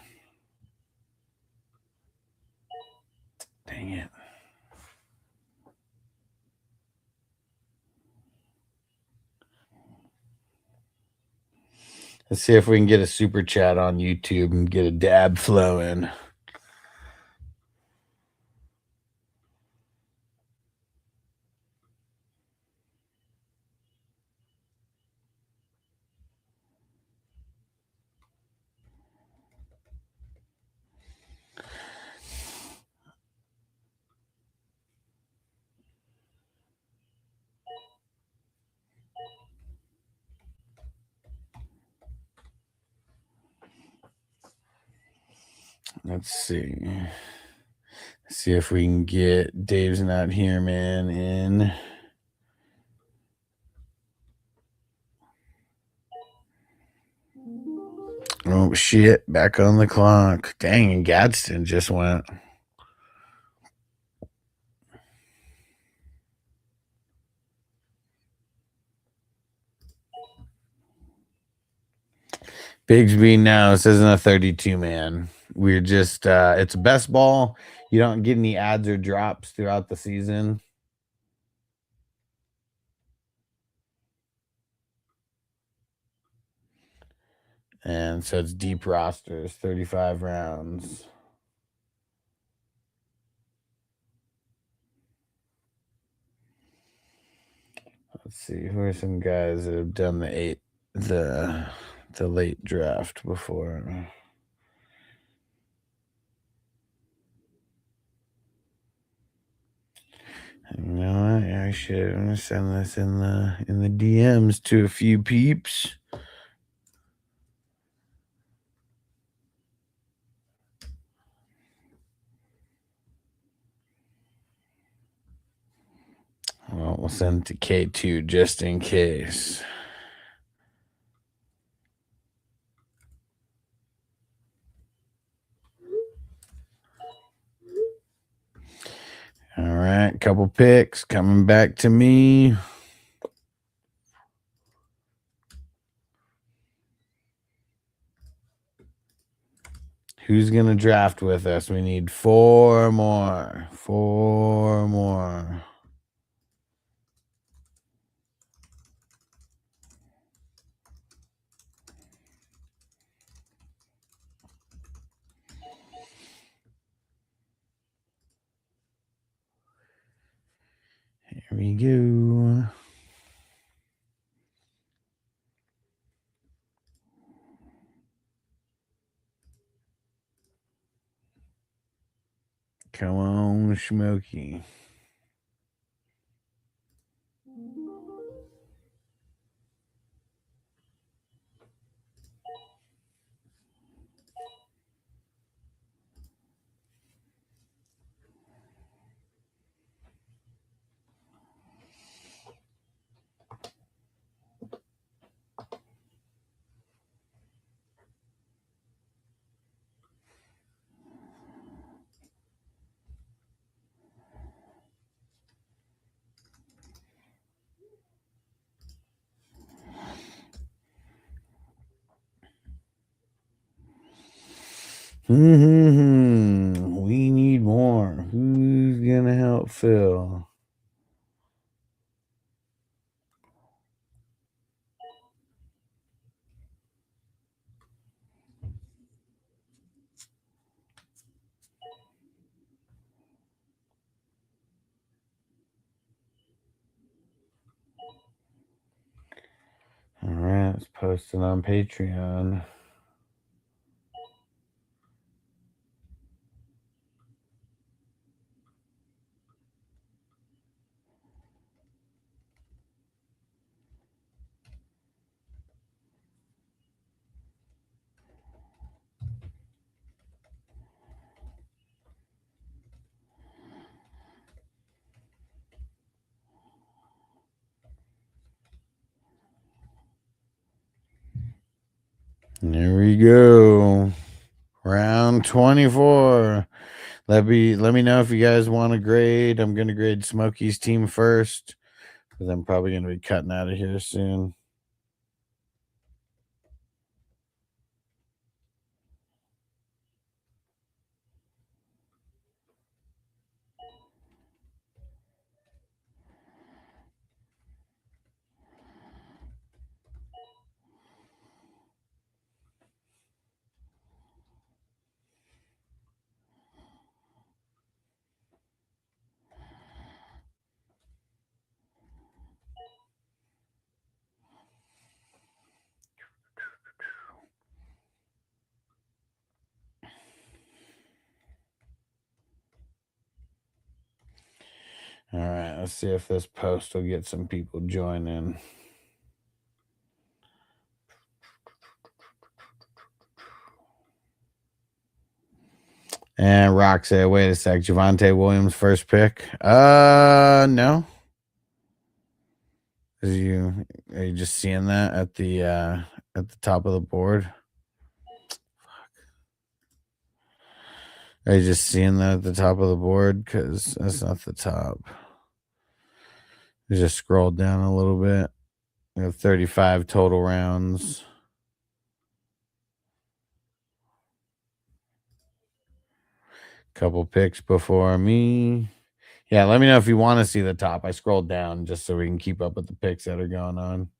Dang it. Let's see if we can get a super chat on YouTube and get a dab flowing. Let's see. See if we can get Dave's Not Here, man, in. Oh, shit. Back on the clock. Dang, and Gadsden just went. Bigsby, no, this isn't a 32 man. We're just, it's best ball. You don't get any ads or drops throughout the season. And so it's deep rosters, 35 rounds. Let's see, who are some guys that have done the late draft before? You know what? I should send this in the DMs to a few peeps. Well, we'll send it to K2 just in case. All right, couple picks coming back to me. Who's going to draft with us? We need 4 more. 4 more. Here we go. Come on, Smokey. We need more. Who's going to help Phil? All right, let's post it on Patreon. There we go. Round 24. Let me know if you guys want to grade. I'm going to grade Smokey's team first, because I'm probably going to be cutting out of here soon. All right, let's see if this post will get some people joining. And Rock said, wait a sec, Javonte Williams first pick? No. Are you just seeing that at the top of the board? Are you just seeing that at the top of the board? Because that's not the top. You just scroll down a little bit. We have 35 total rounds. Couple picks before me. Yeah, let me know if you want to see the top. I scrolled down just so we can keep up with the picks that are going on.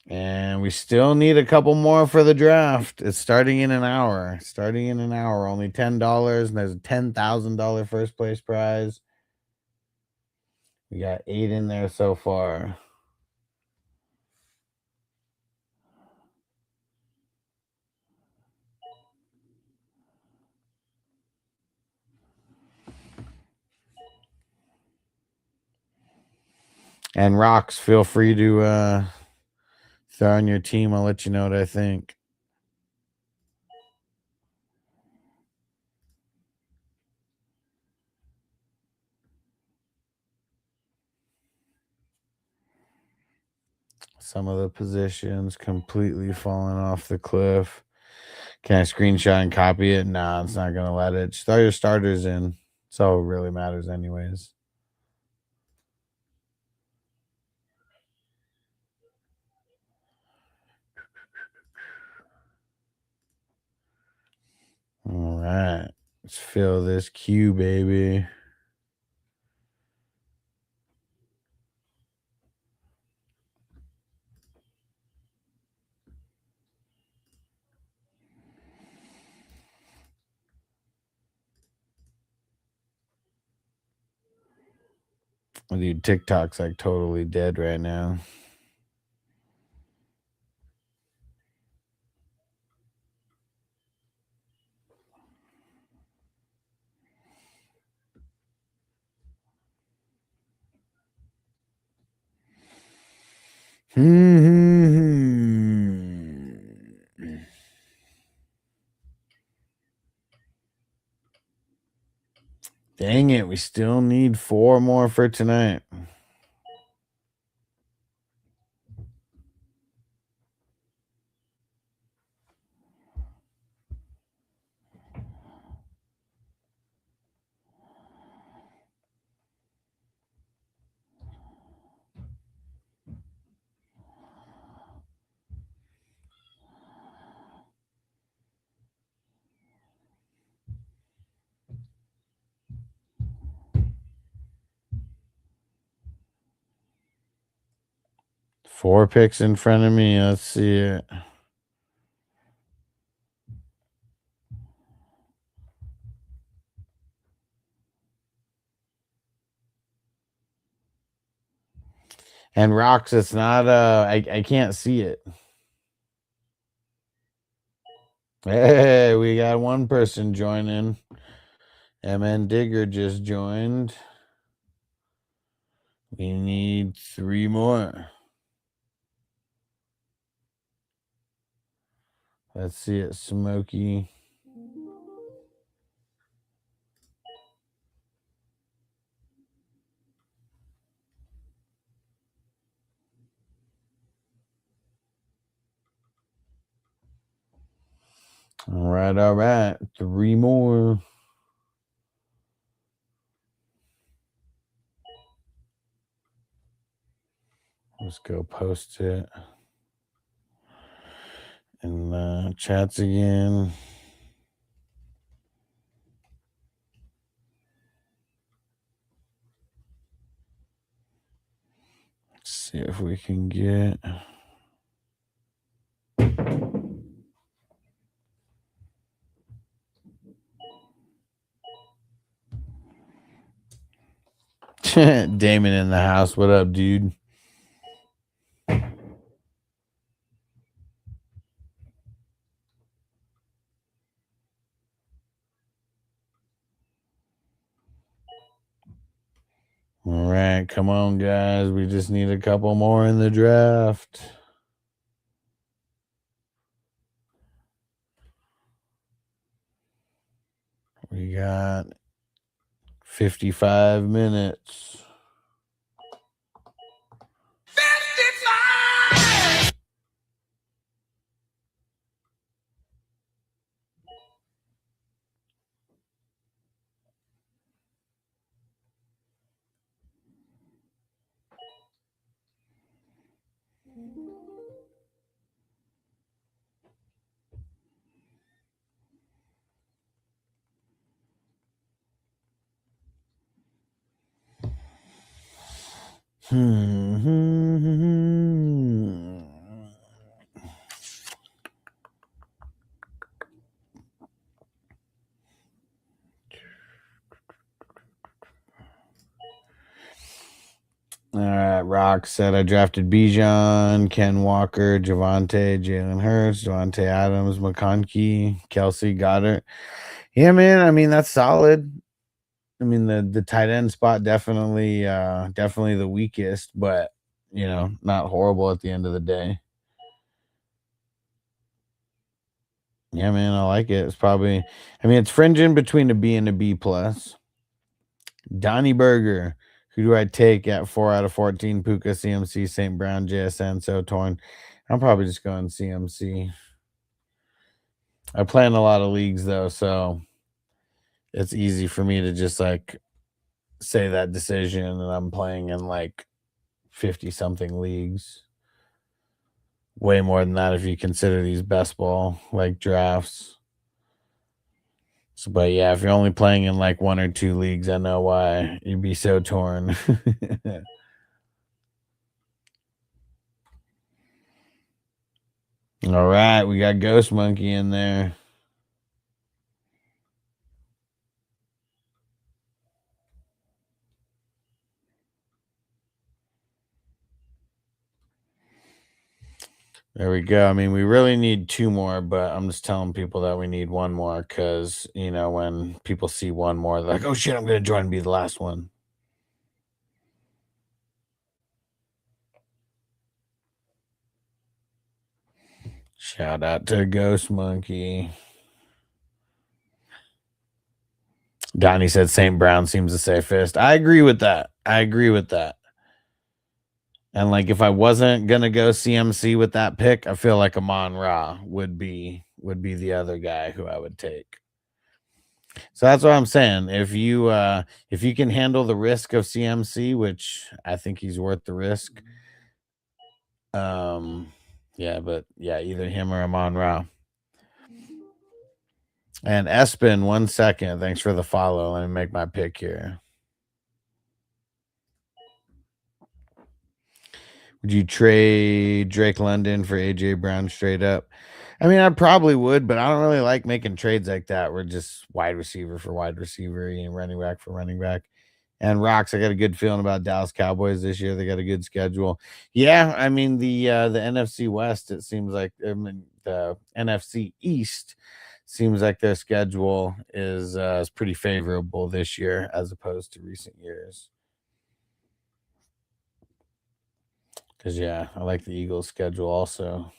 And we still need a couple more for the draft. It's starting in an hour. Only $10. And there's a $10,000 first place prize. We got 8 in there so far. And Rocks, feel free to throw on your team. I'll let you know what I think. Some of the positions completely falling off the cliff. Can I screenshot and copy it? Nah, it's not going to let it. Just throw your starters in. That's all it really matters anyways. All right. Let's fill this queue, baby. Dude, TikTok's like totally dead right now. Dang it, we still need 4 more for tonight. Four picks in front of me. Let's see it. And Rocks, it's not I can't see it. Hey, we got one person joining. MN Digger just joined. We need 3 more. Let's see it, Smokey. All right. 3 more. Let's go post it in the chats again. Let's see if we can get. Damon in the house. What up, dude? All right, come on, guys. We just need a couple more in the draft. We got 55 minutes. 55! Rock said I drafted Bijan, Ken Walker, Javante, Jalen Hurts, Devontae Adams, McConkey, Kelsey, Goddard. Yeah, man. I mean, that's solid. I mean, the tight end spot definitely the weakest, but not horrible at the end of the day. Yeah, man, I like it. It's probably, I mean, it's fringing between a B and a B plus. Donnie Berger, who do I take at 4 out of 14? Puka, CMC, St. Brown, JSN, so torn. I'm probably just going CMC. I play in a lot of leagues though, so it's easy for me to just like say that decision, and I'm playing in like 50 something leagues. Way more than that if you consider these best ball like drafts. So, but yeah, if you're only playing in like 1 or 2 leagues, I know why you'd be so torn. All right, we got Ghost Monkey in there. There we go. I mean, we really need 2 more, but I'm just telling people that we need 1 more because, when people see 1 more, they're like, oh shit, I'm going to join and be the last one. Shout out to Ghost Monkey. Donnie said St. Brown seems the safest. I agree with that. And like if I wasn't gonna go CMC with that pick, I feel like Amon Ra would be the other guy who I would take. So that's what I'm saying. If you can handle the risk of CMC, which I think he's worth the risk. Either him or Amon Ra. And Espen, 1 second. Thanks for the follow. Let me make my pick here. Would you trade Drake London for AJ Brown straight up? I mean, I probably would, but I don't really like making trades like that. We're just wide receiver for wide receiver and running back for running back. And Rocks, I got a good feeling about Dallas Cowboys this year. They got a good schedule. Yeah, I mean the NFC West. It seems like the NFC East seems like their schedule is pretty favorable this year as opposed to recent years. Because I like the Eagles' schedule also.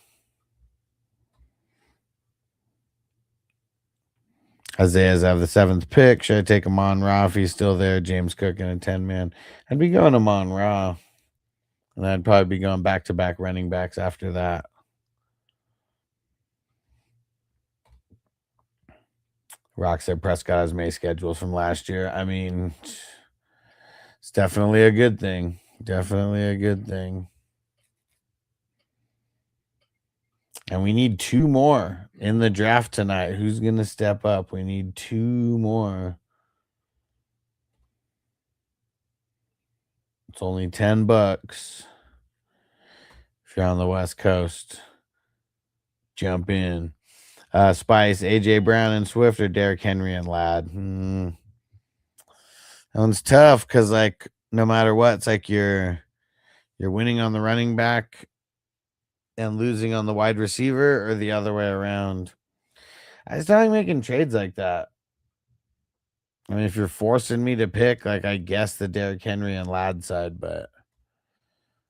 Isaiah's have the 7th pick. Should I take Amon Ra if he's still there? James Cook in a 10-man. I'd be going Amon Ra. And I'd probably be going back-to-back running backs after that. Rock said Prescott has May schedules from last year. I mean, it's definitely a good thing. And we need 2 more in the draft tonight. Who's going to step up? We need 2 more. It's only $10. If you're on the West Coast, jump in. Spice, AJ Brown and Swift, or Derrick Henry and Ladd? That one's tough because, like, no matter what, it's like you're winning on the running back and losing on the wide receiver, or the other way around. I just don't like making trades like that. I mean, if you're forcing me to pick, like, I guess the Derrick Henry and Ladd side, but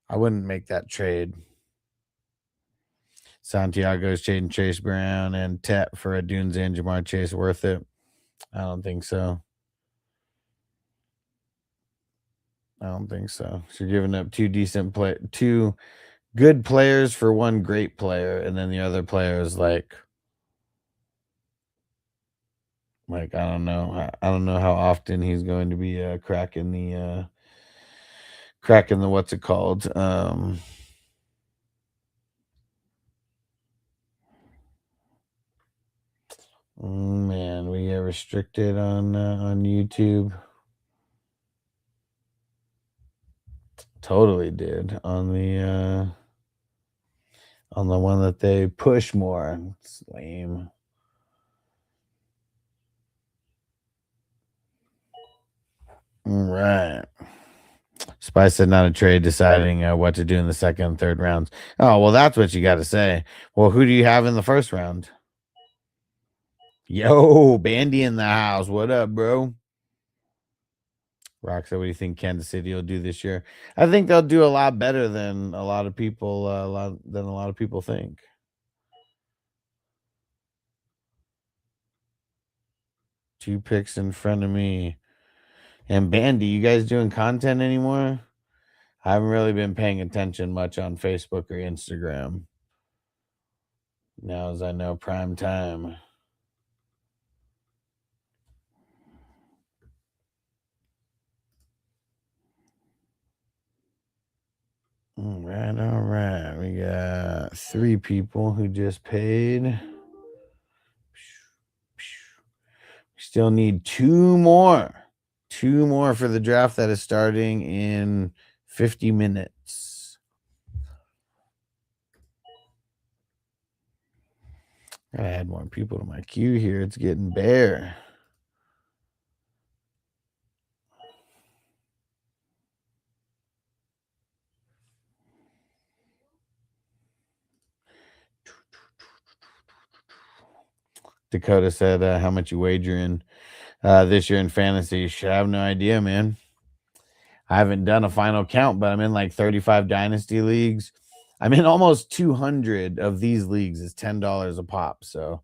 I wouldn't make that trade. Santiago's trading Chase Brown and Tet for a Dunes and Jamar Chase worth it? I don't think so. So you're giving up 2 good players for 1 great player, and then the other player is like I don't know. I don't know how often he's going to be cracking the what's it called? Man, we get restricted on YouTube. Totally did on the one that they push more. It's lame. All right. Spice said not a trade, deciding what to do in the second and third rounds. Oh, well, that's what you got to say. Well, who do you have in the first round? Yo, Bandy in the house. What up, bro? Rock said, what do you think Kansas City will do this year? I think they'll do a lot better than a lot of people think. Two picks in front of me. And Bandy, you guys doing content anymore? I haven't really been paying attention much on Facebook or Instagram. Now, as I know, prime time. All right. We got 3 people who just paid. We still need 2 more. 2 more for the draft that is starting in 50 minutes. Gotta add more people to my queue here. It's getting bare. Dakota said, how much you wagering this year in fantasy? I have no idea, man. I haven't done a final count, but I'm in like 35 dynasty leagues. I'm in almost 200 of these leagues. It's $10 a pop. So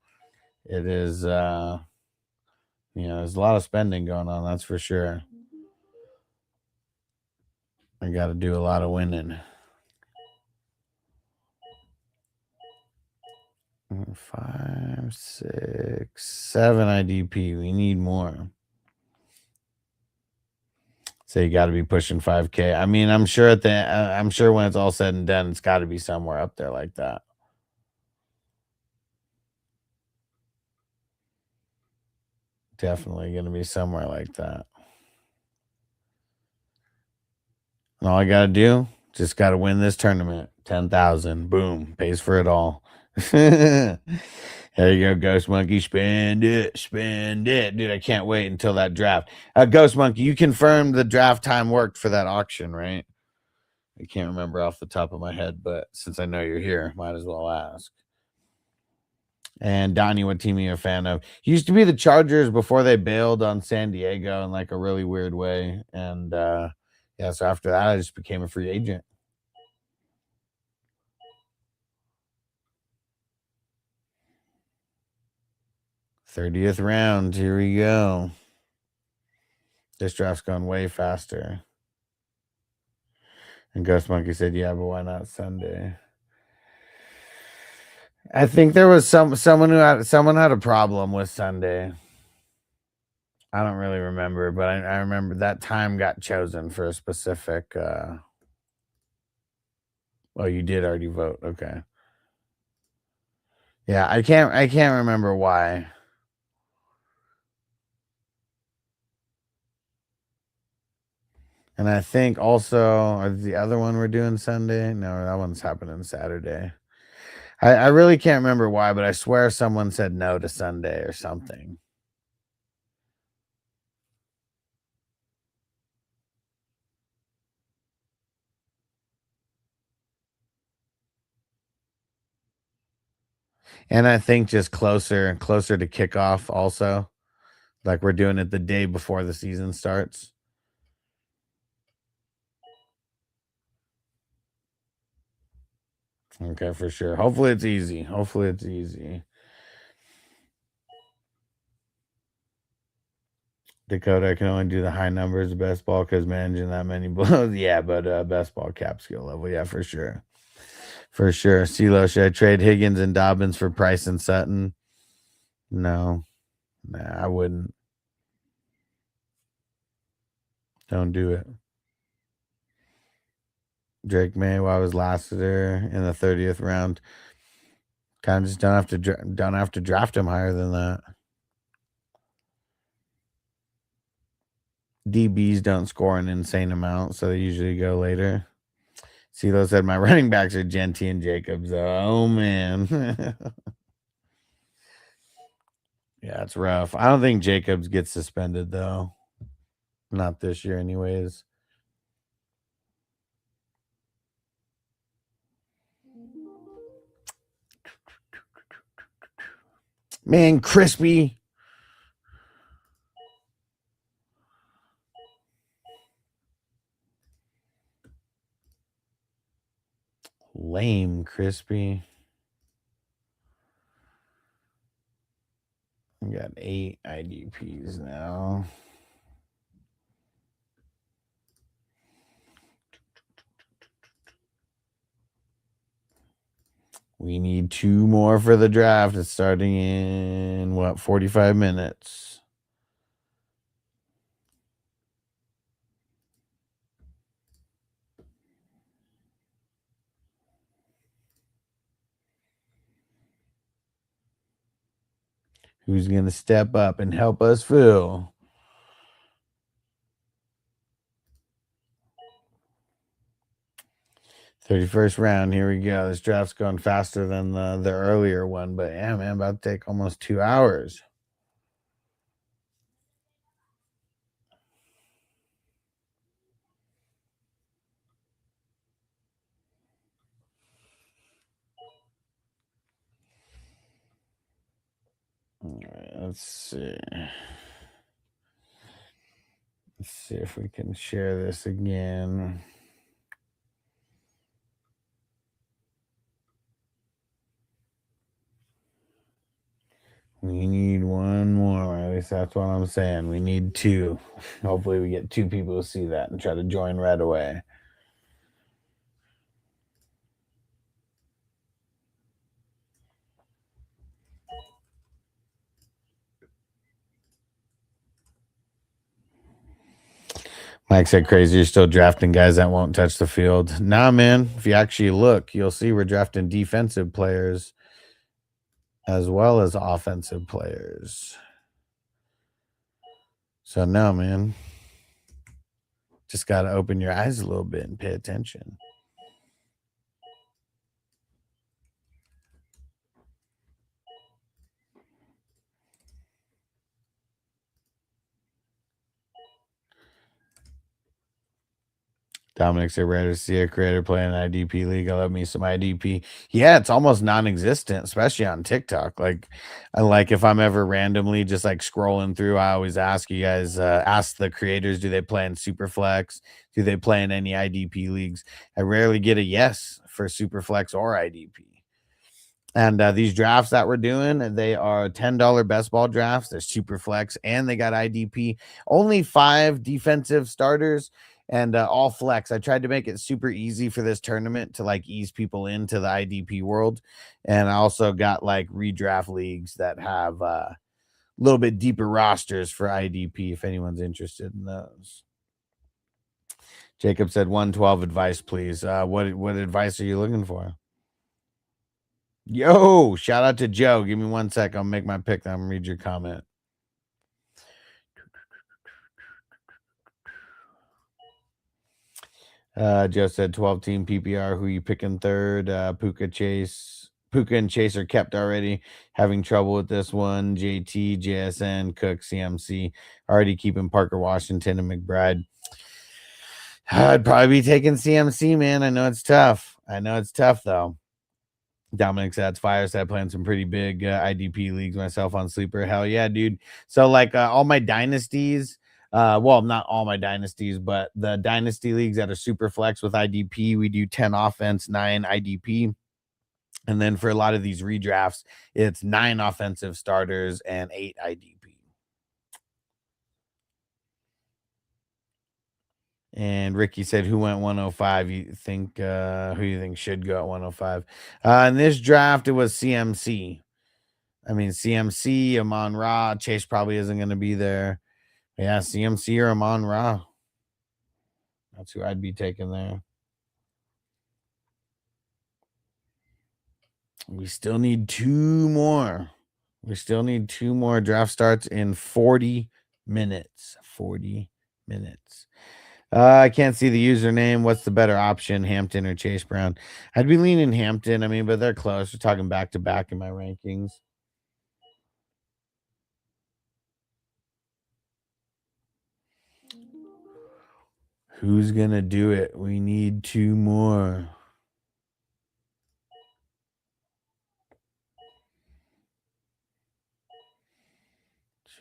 it is, there's a lot of spending going on. That's for sure. I got to do a lot of winning. 5, 6, 7 IDP. We need more. So you got to be pushing 5K. I mean, I'm sure when it's all said and done, it's got to be somewhere up there like that. Definitely going to be somewhere like that. And all I got to do, just got to win this tournament. 10,000. Boom. Pays for it all. There you go, Ghost Monkey. Spend it. Dude, I can't wait until that draft. Ghost Monkey, you confirmed the draft time worked for that auction, right? I can't remember off the top of my head, but since I know you're here, might as well ask. And Donnie, what team are you a fan of? Used to be the Chargers before they bailed on San Diego in like a really weird way. And so after that, I just became a free agent. '30th round. Here we go. This draft's gone way faster. And Ghost Monkey said, yeah, but why not Sunday? I think there was someone had a problem with Sunday. I don't really remember, but I remember that time got chosen for a specific oh, you did already vote. Okay. Yeah, I can't remember why. And I think also the other one we're doing Sunday. No, that one's happening Saturday. I really can't remember why, but I swear someone said no to Sunday or something. And I think just closer to kickoff also. Like we're doing it the day before the season starts. Okay, for sure. Hopefully it's easy. Dakota, I can only do the high numbers of best ball because managing that many blows. Yeah, but best ball cap skill level. Yeah, for sure. For sure. CeeLo, should I trade Higgins and Dobbins for Price and Sutton? No. Nah, I wouldn't. Don't do it. Drake May, why was Lassiter in the 30th round? Kind of just don't have to draft him higher than that. DBs don't score an insane amount, so they usually go later. CeeLo said my running backs are Genty and Jacobs. Oh man. Yeah, it's rough. I don't think Jacobs gets suspended though. Not this year anyways. Man, Crispy. Lame, Crispy. We got 8 IDPs now. We need 2 more for the draft. It's starting in, what, 45 minutes. Who's going to step up and help us fill? '31st round. Here we go. This draft's going faster than the earlier one, but yeah, man, about to take almost 2 hours. All right, let's see. Let's see if we can share this again. We need 1 more. At least that's what I'm saying. We need 2. Hopefully we get 2 people to see that and try to join right away. Mike said, crazy, you're still drafting guys that won't touch the field. Nah, man. If you actually look, you'll see we're drafting defensive players as well as offensive players. So, no, man. Just got to open your eyes a little bit and pay attention. Dominic said, rare to see a creator play an IDP league. I love me some IDP. Yeah, it's almost non-existent, especially on TikTok. Like, I like if I'm ever randomly just like scrolling through, I always ask you guys, ask the creators, do they play in Superflex? Do they play in any IDP leagues? I rarely get a yes for Superflex or IDP. And these drafts that we're doing, they are $10 best ball drafts. They're super flex, and they got IDP. Only 5 defensive starters, and all flex. I tried to make it super easy for this tournament to like ease people into the IDP world, and I also got like redraft leagues that have a little bit deeper rosters for IDP if anyone's interested in those. Jacob said 112 advice, please. What advice are you looking for? Yo, shout out to Joe. Give me 1 sec. I'll make my pick. I'm gonna read your comment. Joe said 12 team PPR. Who you picking third? Puka and Chase are kept already. Having trouble with this one. JT, JSN, Cook, CMC. Already keeping Parker Washington and McBride. I'd probably be taking CMC, man. I know it's tough. Though. Dominic said, fire said playing some pretty big IDP leagues myself on Sleeper. Hell yeah, dude. So like all my dynasties, well, not all my dynasties, but the dynasty leagues that are super flex with IDP, we do 10 offense, 9 IDP. And then for a lot of these redrafts, it's 9 offensive starters and 8 IDP. And Ricky said, who went 105? You think who you think should go at 105? In this draft, it was CMC. I mean, CMC, Amon Ra, Chase probably isn't going to be there. Yeah, CMC or Amon Ra. That's who I'd be taking there. We still need 2 more. Draft starts in 40 minutes. 40 minutes. I can't see the username. What's the better option, Hampton or Chase Brown? I'd be leaning Hampton. I mean, but they're close. We're talking back to back in my rankings. Who's going to do it? We need 2 more.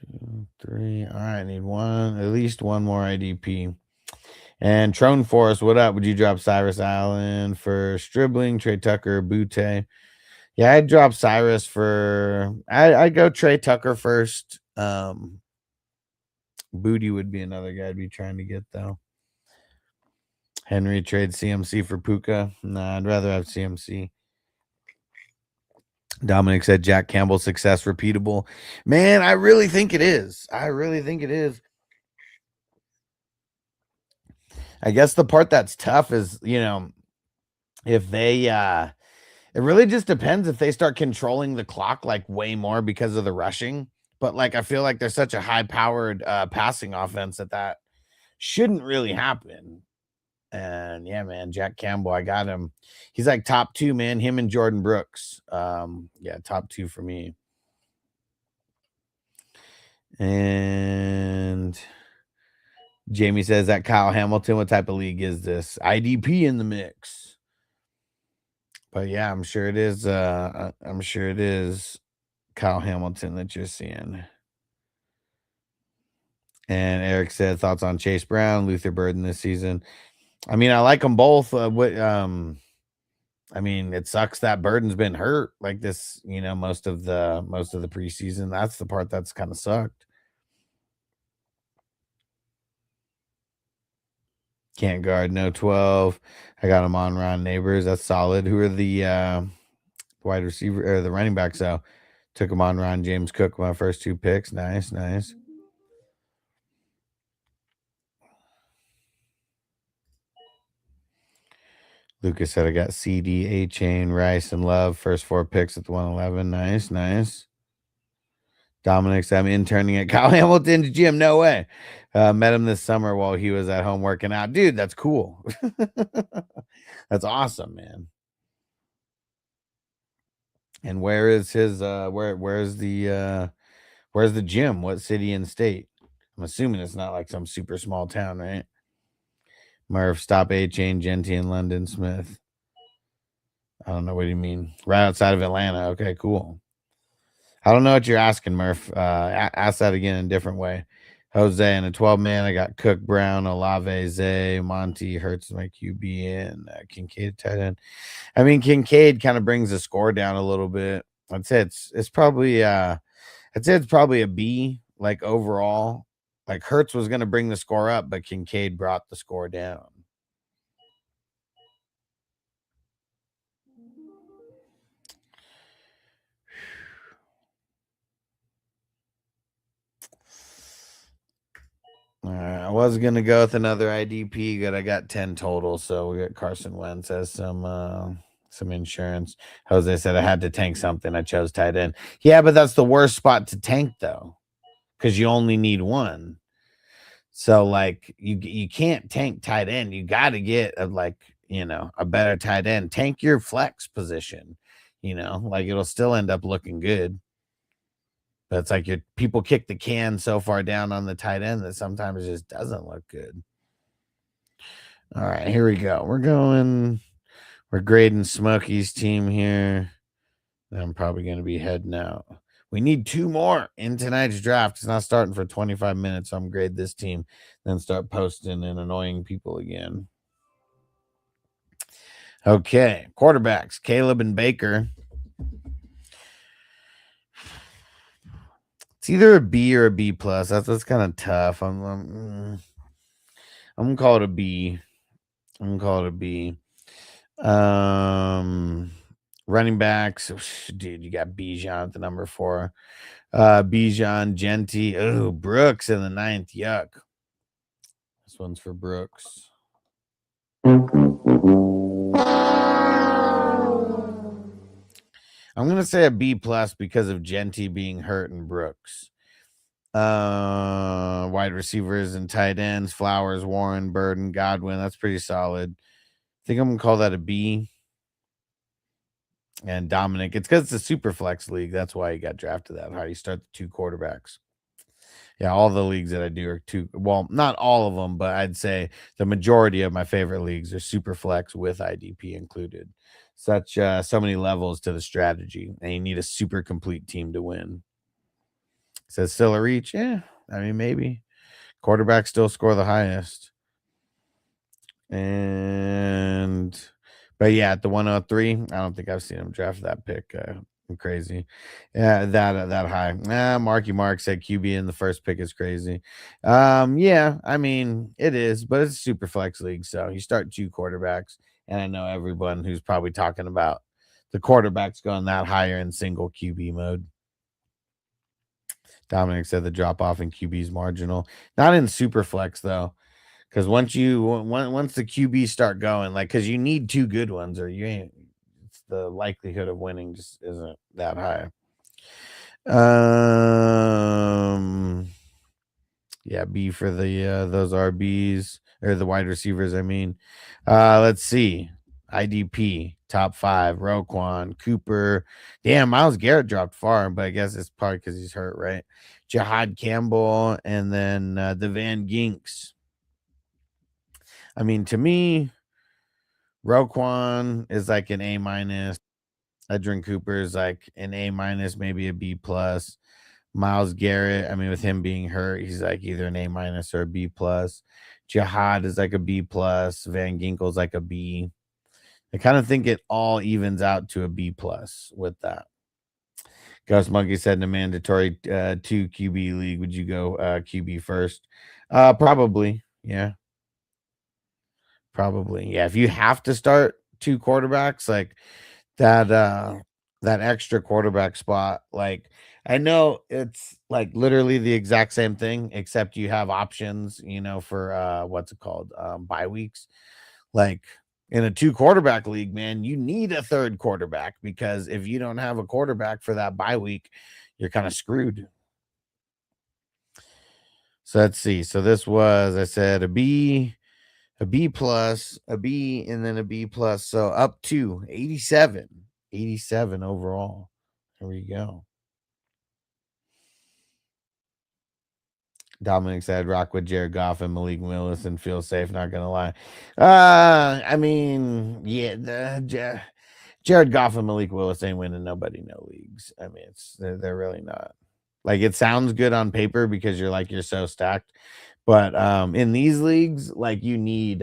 2, 3. All right, I need at least one more IDP. And Trone Forest, what up? Would you drop Cyrus Allen for Stribling, Trey Tucker, Butte? Yeah, I'd drop Cyrus for. I'd go Trey Tucker first. Booty would be another guy I'd be trying to get though. Henry trade CMC for Puka. Nah, I'd rather have CMC. Dominic said Jack Campbell's success repeatable. Man, I really think it is. I guess the part that's tough is, if they it really just depends if they start controlling the clock like way more because of the rushing. But like I feel like there's such a high powered passing offense that shouldn't really happen. And yeah, man, Jack Campbell, I got him. He's like top 2, man. Him and Jordan Brooks. Yeah, top 2 for me. And Jamie says that Kyle Hamilton, what type of league is this? IDP in the mix. But yeah, I'm sure it is. I'm sure it is Kyle Hamilton that you're seeing. And Eric said thoughts on Chase Brown, Luther Burden this season. I mean, I like them both. I mean, it sucks that Burden's been hurt like this, most of the preseason. That's the part that's kind of sucked. Can't guard, no 12. I got him on Ron Neighbors. That's solid. Who are the wide receiver or the running backs? So took him on Ron James Cook, my first 2 picks. Nice. Lucas said I got CD, A-Chain, Rice, and Love. First 4 picks at the 111. Nice. Dominic said I'm interning at Kyle Hamilton's gym. No way. Met him this summer while he was at home working out. Dude, that's cool. That's awesome, man. And where is his where's the gym? What city and state? I'm assuming it's not like some super small town, right? Murph, stop A-Chain, Genty, and London Smith. I don't know what you mean. Right outside of Atlanta. Okay, cool. I don't know what you're asking, Murph. Ask that again in a different way. Jose and a 12-man. I got Cook, Brown, Olave, Zay, Monty, Hurts, my QB, and Kincaid tight end. I mean, Kincaid kind of brings the score down a little bit. I'd say it's probably a B, like overall. Like Hurts was going to bring the score up, but Kincaid brought the score down. All right, I was gonna go with another IDP, but I got 10 total. So we got Carson Wentz as some insurance. Jose said I had to tank something. I chose tight end. Yeah, but that's the worst spot to tank though, because you only need one. So like you can't tank tight end. You got to get a better tight end. Tank your flex position. Like it'll still end up looking good. But it's like people kick the can so far down on the tight end that sometimes it just doesn't look good. All right, here we go. We're grading Smokey's team here. I'm probably going to be heading out. We need 2 more in tonight's draft. It's not starting for 25 minutes. So I'm grade this team, then start posting and annoying people again. Okay, quarterbacks, Caleb and Baker. It's either a B or a B plus. That's kind of tough. I'm gonna call it a B. Running backs, dude, you got Bijan at the number 4. Bijan, Genty, Brooks in the 9th. Yuck. This one's for Brooks. I'm gonna say a B plus because of Genty being hurt and Brooks. Wide receivers and tight ends, Flowers, Warren, Burden, Godwin. That's pretty solid. I think I'm gonna call that a B. And Dominic, it's because it's a super flex league. That's why he got drafted that high. You start the 2 quarterbacks. Yeah, all the leagues that I do are 2. Well, not all of them, but I'd say the majority of my favorite leagues are super flex with IDP included. So many levels to the strategy, and you need a super complete team to win. Says still a reach. Yeah, I mean maybe. Quarterbacks still score the highest. But yeah, at the 103, I don't think I've seen him draft that pick. Crazy. Yeah, that high. Marky Mark said QB in the first pick is crazy. Yeah, I mean it is, but it's a super flex league, so you start 2 quarterbacks, and I know everyone who's probably talking about the quarterbacks going that higher in single QB mode. Dominic said the drop off in QB is marginal. Not in super flex though. Because once the QBs start going, like, because you need 2 good ones, or you ain't. It's the likelihood of winning just isn't that high. Yeah, B for the those RBs or the wide receivers. I mean, let's see. IDP top 5: Roquan, Cooper. Damn, Myles Garrett dropped far, but I guess it's probably because he's hurt, right? Jahad Campbell, and then the Van Ginks. I mean, to me, Roquan is like an A minus. Edrin Cooper is like an A minus, maybe a B plus. Myles Garrett, I mean, with him being hurt, he's like either an A minus or a B plus. Jihad is like a B plus. Van Ginkel's like a B. I kind of think it all evens out to a B plus with that. Ghost Monkey said in a mandatory 2 QB league, would you go QB first? Probably, yeah. Probably. Yeah, if you have to start 2 quarterbacks, like that extra quarterback spot, like I know it's like literally the exact same thing, except you have options, for what's it called? Bye weeks. Like in a 2 quarterback league, man, you need a 3rd quarterback, because if you don't have a quarterback for that bye week, you're kind of screwed. So let's see. So this was, I said, a B plus, a B, and then a B plus. So up to 87 overall. There we go. Dominic said rock with Jared Goff and Malik Willis and feel safe. Not gonna lie. I mean, yeah, Jared Goff and Malik Willis ain't winning nobody no leagues. I mean, they're really not. Like, it sounds good on paper because you're so stacked, but in these leagues, like, you need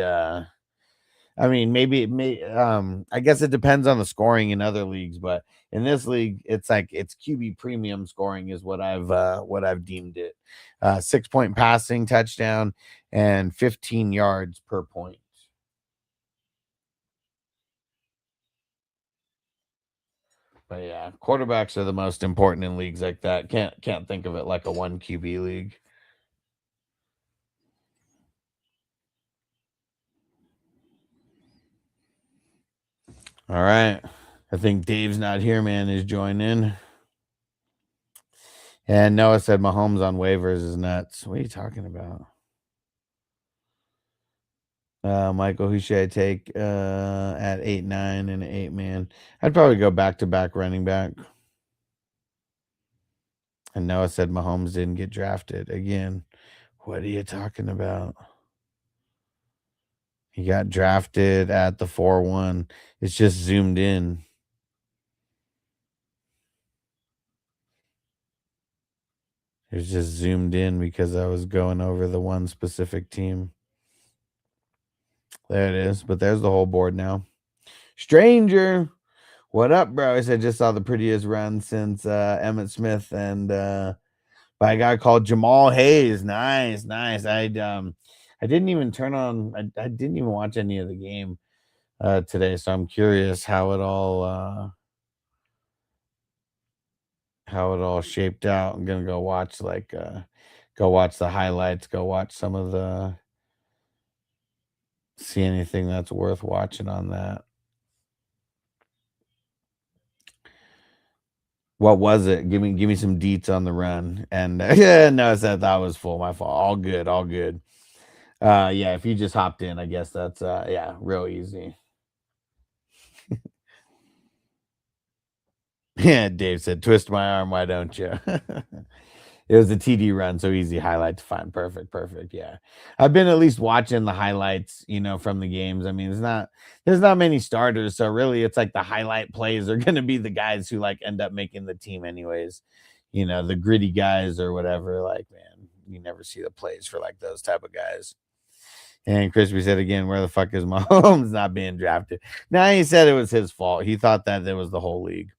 I mean, maybe it may. I guess it depends on the scoring in other leagues, but in this league, it's like it's QB premium scoring is what I've deemed it. 6-point passing touchdown and 15 yards per point. But yeah, quarterbacks are the most important in leagues like that. Can't think of it like a 1 QB league. All right. I think Dave's not here, man, is joining. And Noah said Mahomes on waivers is nuts. What are you talking about? Michael, who should I take at 8-9 and an 8-man? I'd probably go back-to-back running back. And Noah said Mahomes didn't get drafted. Again, what are you talking about? He got drafted at the 4-1. It's just zoomed in. It was just zoomed in because I was going over the one specific team. There it is. But there's the whole board now. Stranger, what up, bro? I said just saw the prettiest run since Emmitt Smith and by a guy called Jamal Hayes. Nice. I didn't even turn on. I didn't even watch any of the game today, so I'm curious how it all shaped out. I'm gonna go watch go watch the highlights. Go watch some of see anything that's worth watching on that. What was it? Give me some deets on the run. And yeah, no, that was full. My fault. All good. Yeah, if you just hopped in, I guess that's yeah, real easy. Yeah, Dave said, twist my arm, why don't you? It was a TD run, so easy highlight to find. Perfect. Yeah. I've been at least watching the highlights, from the games. I mean, there's not many starters, so really it's like the highlight plays are gonna be the guys who like end up making the team anyways. the gritty guys or whatever. Like, man, you never see the plays for like those type of guys. And Crispy said again, where the fuck is Mahomes not being drafted? Now he said it was his fault. He thought that there was the whole league.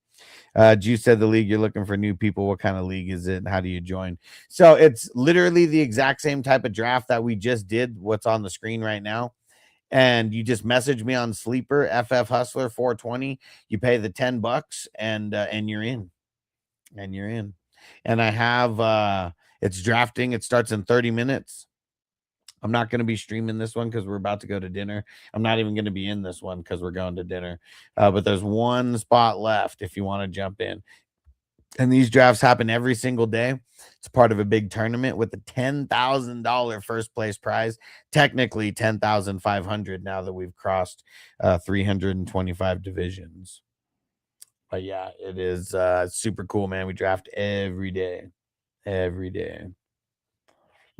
Juice said the league, you're looking for new people. What kind of league is it? And how do you join? So it's literally the exact same type of draft that we just did, what's on the screen right now. And you just message me on Sleeper, FF Hustler 420. You pay the $10 and you're in. And you're in. And I have it's drafting. It starts in 30 minutes. I'm not going to be streaming this one because we're about to go to dinner. I'm not even going to be in this one because we're going to dinner. But there's one spot left if you want to jump in. And these drafts happen every single day. It's part of a big tournament with a $10,000 first place prize. Technically $10,500 now that we've crossed 325 divisions. But yeah, it is super cool, man. We draft every day. Every day.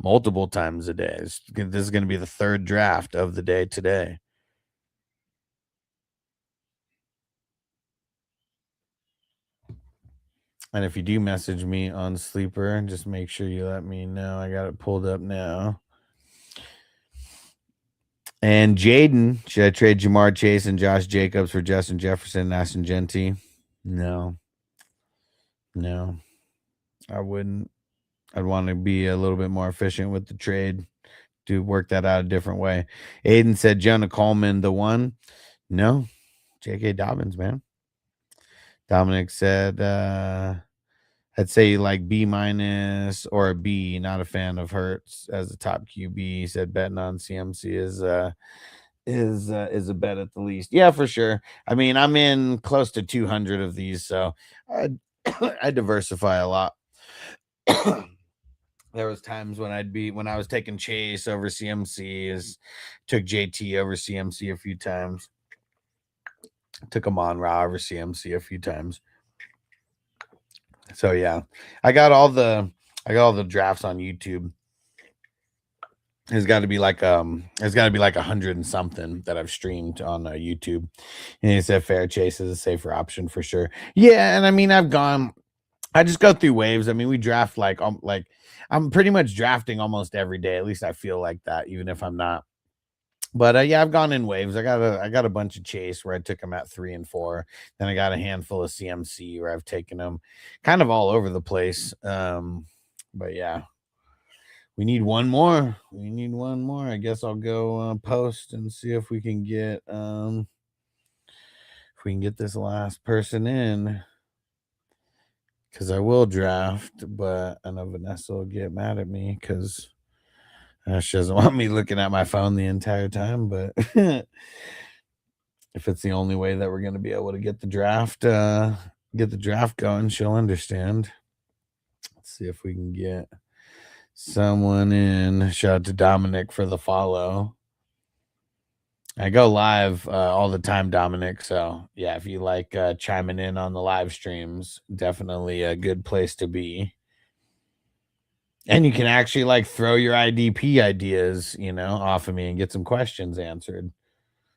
Multiple times a day. This is going to be the third draft of the day today. And if you do message me on Sleeper, just make sure you let me know. I got it pulled up now. And Jaden, should I trade Jamar Chase and Josh Jacobs for Justin Jefferson and Ashton Genty? No, I wouldn't. I'd want to be a little bit more efficient with the trade. To work that out a different way. Aiden said Jonah Coleman, the one. No, J.K. Dobbins, man. Dominic said, I'd say like B- or a B. Not a fan of Hurts as a top QB. He said betting on CMC is a bet at the least. Yeah, for sure. I mean, I'm in close to 200 of these, so I diversify a lot. There was times when I was taking Chase over CMC, took JT over CMC a few times, took Amon-Ra over CMC a few times. So yeah, I got all the drafts on YouTube. It's got to be like 100 and something that I've streamed on YouTube. And he said fair Chase is a safer option for sure. Yeah, and I mean I just go through waves. I mean, we draft like I'm pretty much drafting almost every day. At least I feel like that, even if I'm not. But yeah, I've gone in waves. I got a bunch of Chase where I took them at 3 and 4. Then I got a handful of CMC where I've taken them kind of all over the place. But yeah, we need one more. I guess I'll go post and see if we can get this last person in. Because I will draft, but I know Vanessa will get mad at me because she doesn't want me looking at my phone the entire time. But if it's the only way that we're going to be able to get the draft going, she'll understand. Let's see if we can get someone in. Shout out to Dominic for the follow. I go live all the time, Dominic. So yeah, if you like chiming in on the live streams, definitely a good place to be. And you can actually like throw your IDP ideas, off of me and get some questions answered.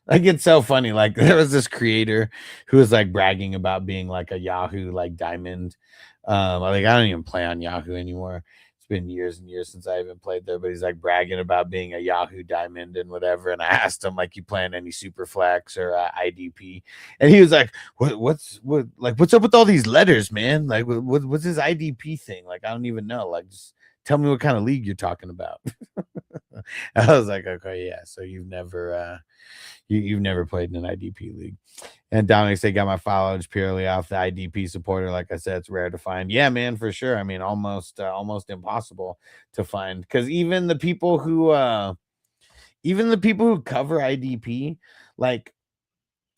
Like, it's so funny. Like, there was this creator who was like bragging about being like a Yahoo like diamond. Like, I don't even play on Yahoo anymore. It's been years and years since I even played there, but he's like bragging about being a Yahoo diamond and whatever. And I asked him, like, you playing any super flex or IDP? And he was like, what's up with all these letters, man? Like, what's this IDP thing? Like, I don't even know. Like, just tell me what kind of league you're talking about. I was like, okay, yeah. So you've never you've never played in an IDP league. And Dominic said, got my followers purely off the IDP supporter. Like I said, it's rare to find. Yeah, man, for sure. I mean, almost impossible to find, because even the people who cover IDP, like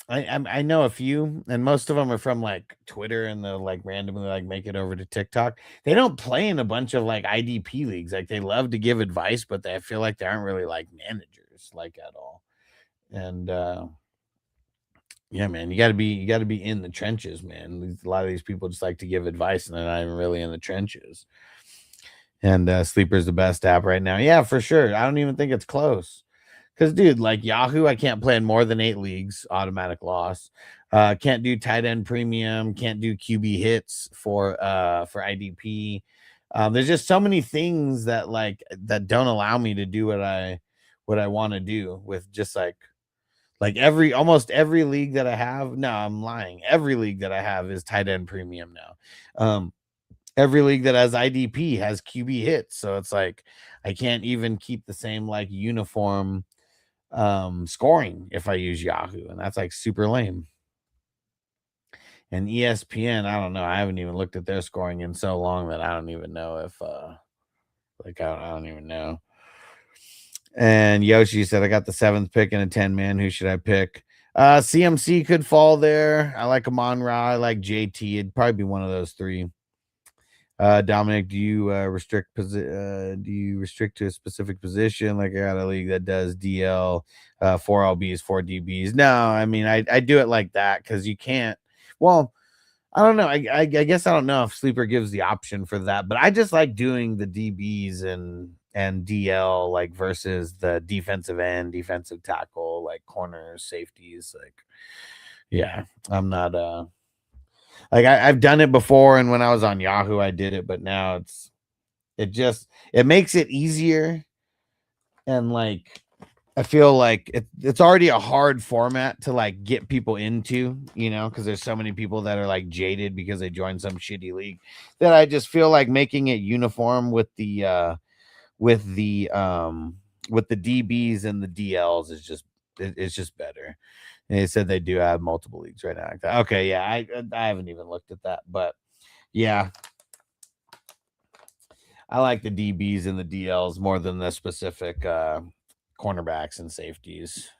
I know a few, and most of them are from like Twitter, and they'll like randomly like make it over to TikTok. They don't play in a bunch of like IDP leagues. Like, they love to give advice, but I feel like they aren't really like managers like at all. And yeah, man, you got to be in the trenches, man. A lot of these people just like to give advice, and they're not even really in the trenches. And Sleeper's the best app right now. Yeah, for sure. I don't even think it's close. Because, dude, like Yahoo, I can't play in more than 8 leagues, automatic loss. Can't do tight end premium, can't do QB hits for IDP. There's just so many things that that don't allow me to do what I want to do with just like almost every league that I have. No, I'm lying. Every league that I have is tight end premium now. Every league that has IDP has QB hits, so it's like I can't even keep the same like uniform scoring if I use Yahoo, and that's like super lame. And ESPN, I don't know. I haven't even looked at their scoring in so long that I don't even know if I don't even know. And Yoshi said, I got the 7th pick in a 10-man. Who should I pick? CMC could fall there. I like Amon Ra. I like JT. It'd probably be one of those 3. Dominic, do you restrict to a specific position? Like I got a league that does DL, 4 LBs, 4 DBs. No, I mean I do it like that because you can't. Well, I don't know. I guess I don't know if Sleeper gives the option for that, but I just like doing the DBs and DL like versus the defensive end, defensive tackle, like corners, safeties. Like, yeah, I'm not like I've done it before, and when I was on Yahoo, I did it, but now it makes it easier, and like I feel like it's already a hard format to like get people into, because there's so many people that are like jaded because they joined some shitty league that I just feel like making it uniform with the DBs and the DLs is it's just better. And they said they do have multiple leagues right now. Okay, yeah, I haven't even looked at that, but yeah, I like the DBs and the DLs more than the specific cornerbacks and safeties.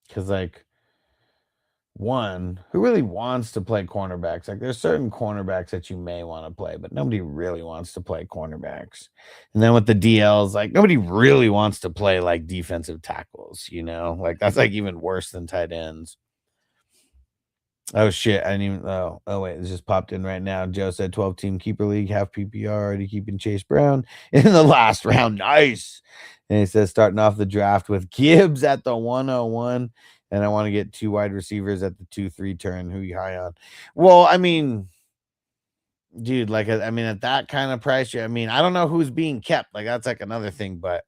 Because like one, who really wants to play cornerbacks? Like there's certain cornerbacks that you may want to play, but nobody really wants to play cornerbacks. And then with the DLs, like nobody really wants to play like defensive tackles, like that's like even worse than tight ends. Oh shit, I didn't even oh wait, this just popped in right now. Joe said 12-team keeper league, half PPR, already keeping Chase Brown in the last round. Nice. And he says starting off the draft with Gibbs at the 101. And I want to get 2 wide receivers at the 2-3 turn. Who you high on? Well, I mean, dude, like I mean, at that kind of price, I mean, I don't know who's being kept. Like that's like another thing, but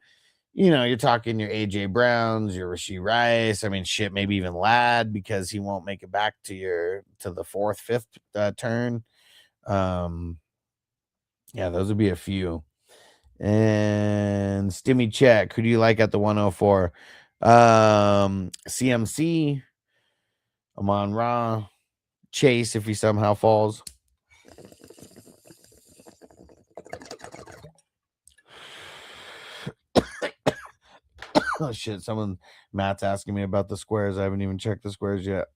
you're talking your AJ Browns, your Rashee Rice. I mean, shit, maybe even Ladd because he won't make it back to the 4th, 5th turn. Yeah, those would be a few. And Stimmy check. Who do you like at the 104? CMC, Amon Ra, Chase if he somehow falls. Oh shit! Matt's asking me about the squares. I haven't even checked the squares yet.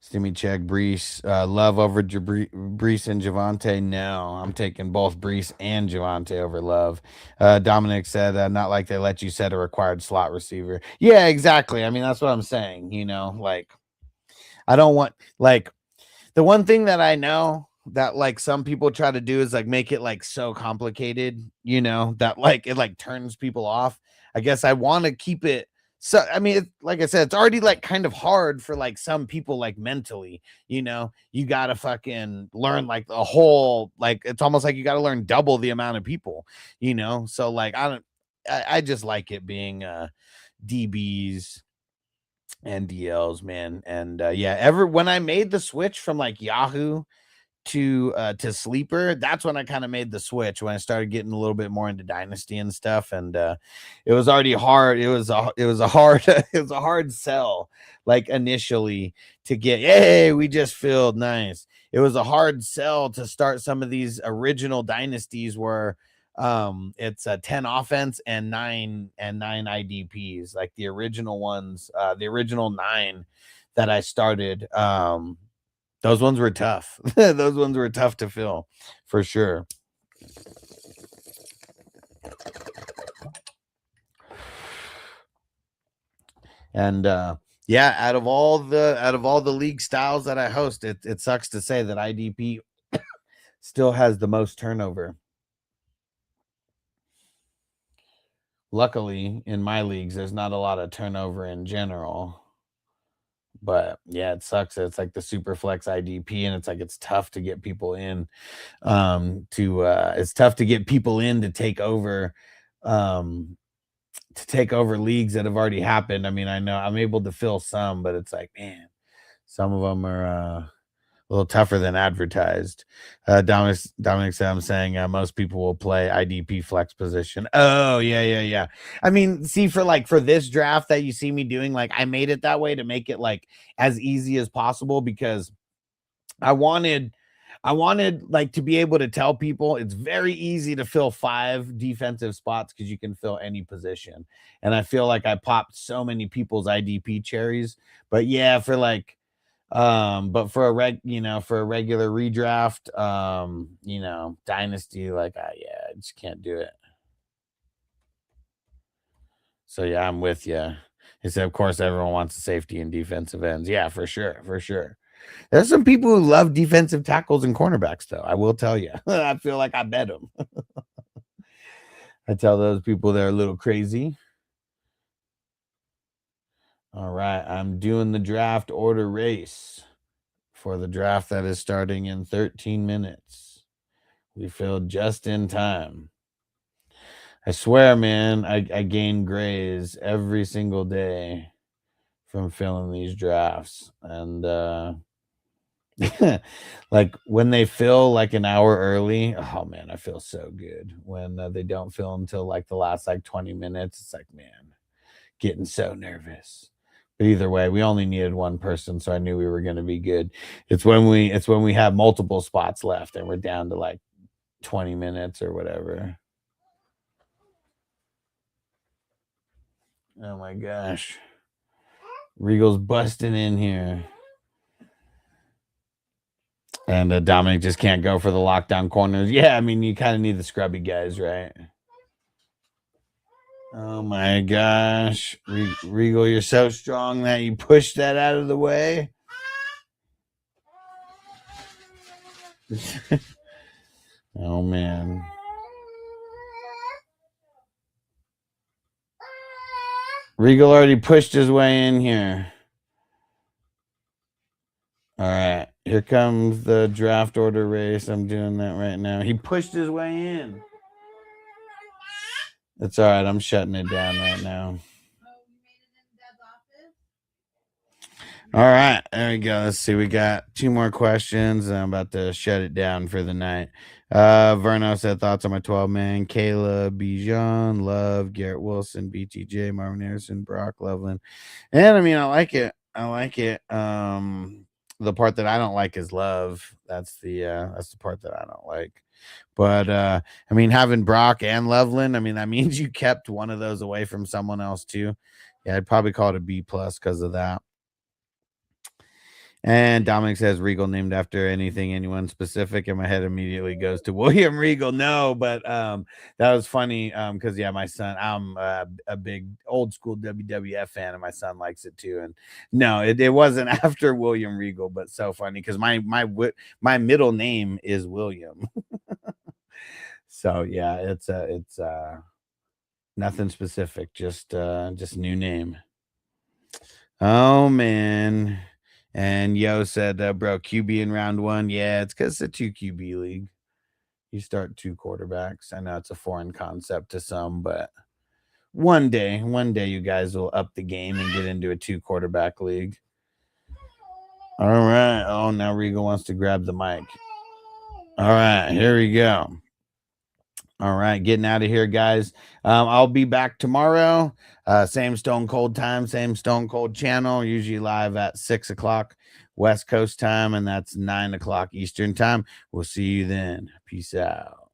Stimmy check, Brees. Love over Brees and Javante. No, I'm taking both Brees and Javante over Love. Dominic said, not like they let you set a required slot receiver. Yeah, exactly. I mean, that's what I'm saying. Like, I don't want, like, the one thing that I know that, like, some people try to do is, like, make it, like, so complicated, that, like, it, like, turns people off. I guess I want to keep it. So, I mean, like I said, it's already like kind of hard for like some people, like mentally, you got to fucking learn like the whole, like, it's almost like you got to learn double the amount of people, So like, I just like it being DBs and DLs, man. And yeah, when I made the switch from like Yahoo to Sleeper, that's when I kind of made the switch, when I started getting a little bit more into Dynasty and stuff. And it was already hard. It was a hard sell, like initially, to get, hey, we just filled, nice. It was a hard sell to start some of these original dynasties where it's a 10 offense and 9 IDPs, like the original ones, the original 9 that I started. Those ones were tough. Those ones were tough to fill, for sure. And yeah, out of all the league styles that I host, it sucks to say that IDP still has the most turnover. Luckily, in my leagues, there's not a lot of turnover in general. But yeah, it sucks. It's like the super flex IDP, and it's like it's tough to get people in. It's tough to get people in to take over leagues that have already happened. I mean, I know I'm able to fill some, but it's like, man, some of them are a little tougher than advertised. Dominic said, I'm saying most people will play IDP flex position. Oh, yeah. I mean, see, for this draft that you see me doing, like I made it that way to make it like as easy as possible, because I wanted like to be able to tell people it's very easy to fill 5 defensive spots because you can fill any position. And I feel like I popped so many people's IDP cherries. But yeah, for like but for a regular redraft, dynasty, like I just can't do it. So yeah, I'm with you. He said, of course, everyone wants the safety and defensive ends. Yeah, for sure. There's some people who love defensive tackles and cornerbacks, though. I will tell you. I feel like I bet them. I tell those people they're a little crazy. All right, I'm doing the draft order race for the draft that is starting in 13 minutes. We filled just in time. I swear, man, I gain grays every single day from filling these drafts. And like when they fill like an hour early, oh man, I feel so good. When they don't fill until like the last like 20 minutes, it's like, man, getting so nervous. But either way, we only needed one person, so I knew we were going to be good. It's when we have multiple spots left and we're down to like 20 minutes or whatever. Oh my gosh. Regal's busting in here. And Dominic just can't go for the lockdown corners. Yeah, I mean, you kind of need the scrubby guys, right? Oh my gosh. Regal, you're so strong that you pushed that out of the way. Oh man. Regal already pushed his way in here. All right. Here comes the draft order race. I'm doing that right now. He pushed his way in. It's all right. I'm shutting it down right now. All right, there we go. Let's see. We got 2 more questions. I'm about to shut it down for the night. Verno said thoughts on my 12-man. Kayla, Bijan, Love, Garrett Wilson, BTJ, Marvin Harrison, Brock Loveland. And I mean, I like it. The part that I don't like is Love. That's the part that I don't like. But I mean, having Brock and Loveland, I mean, that means you kept one of those away from someone else too. Yeah, I'd probably call it a B+ because of that. And Dominic says Regal named after anyone specific, and my head immediately goes to William Regal. No, but that was funny because yeah, my son, I'm a big old school WWF fan, and my son likes it too. And no, it wasn't after William Regal, but so funny because my middle name is William. So yeah, it's nothing specific, just new name. Oh man. And Yo said, bro, QB in round 1. Yeah, it's because it's a 2 QB league. You start 2 quarterbacks. I know it's a foreign concept to some, but one day you guys will up the game and get into a 2 quarterback league. All right. Oh, now Regal wants to grab the mic. All right, here we go. All right, getting out of here, guys. I'll be back tomorrow. Same Stone Cold time, same Stone Cold channel, usually live at 6 o'clock West Coast time, and that's 9 o'clock Eastern time. We'll see you then. Peace out.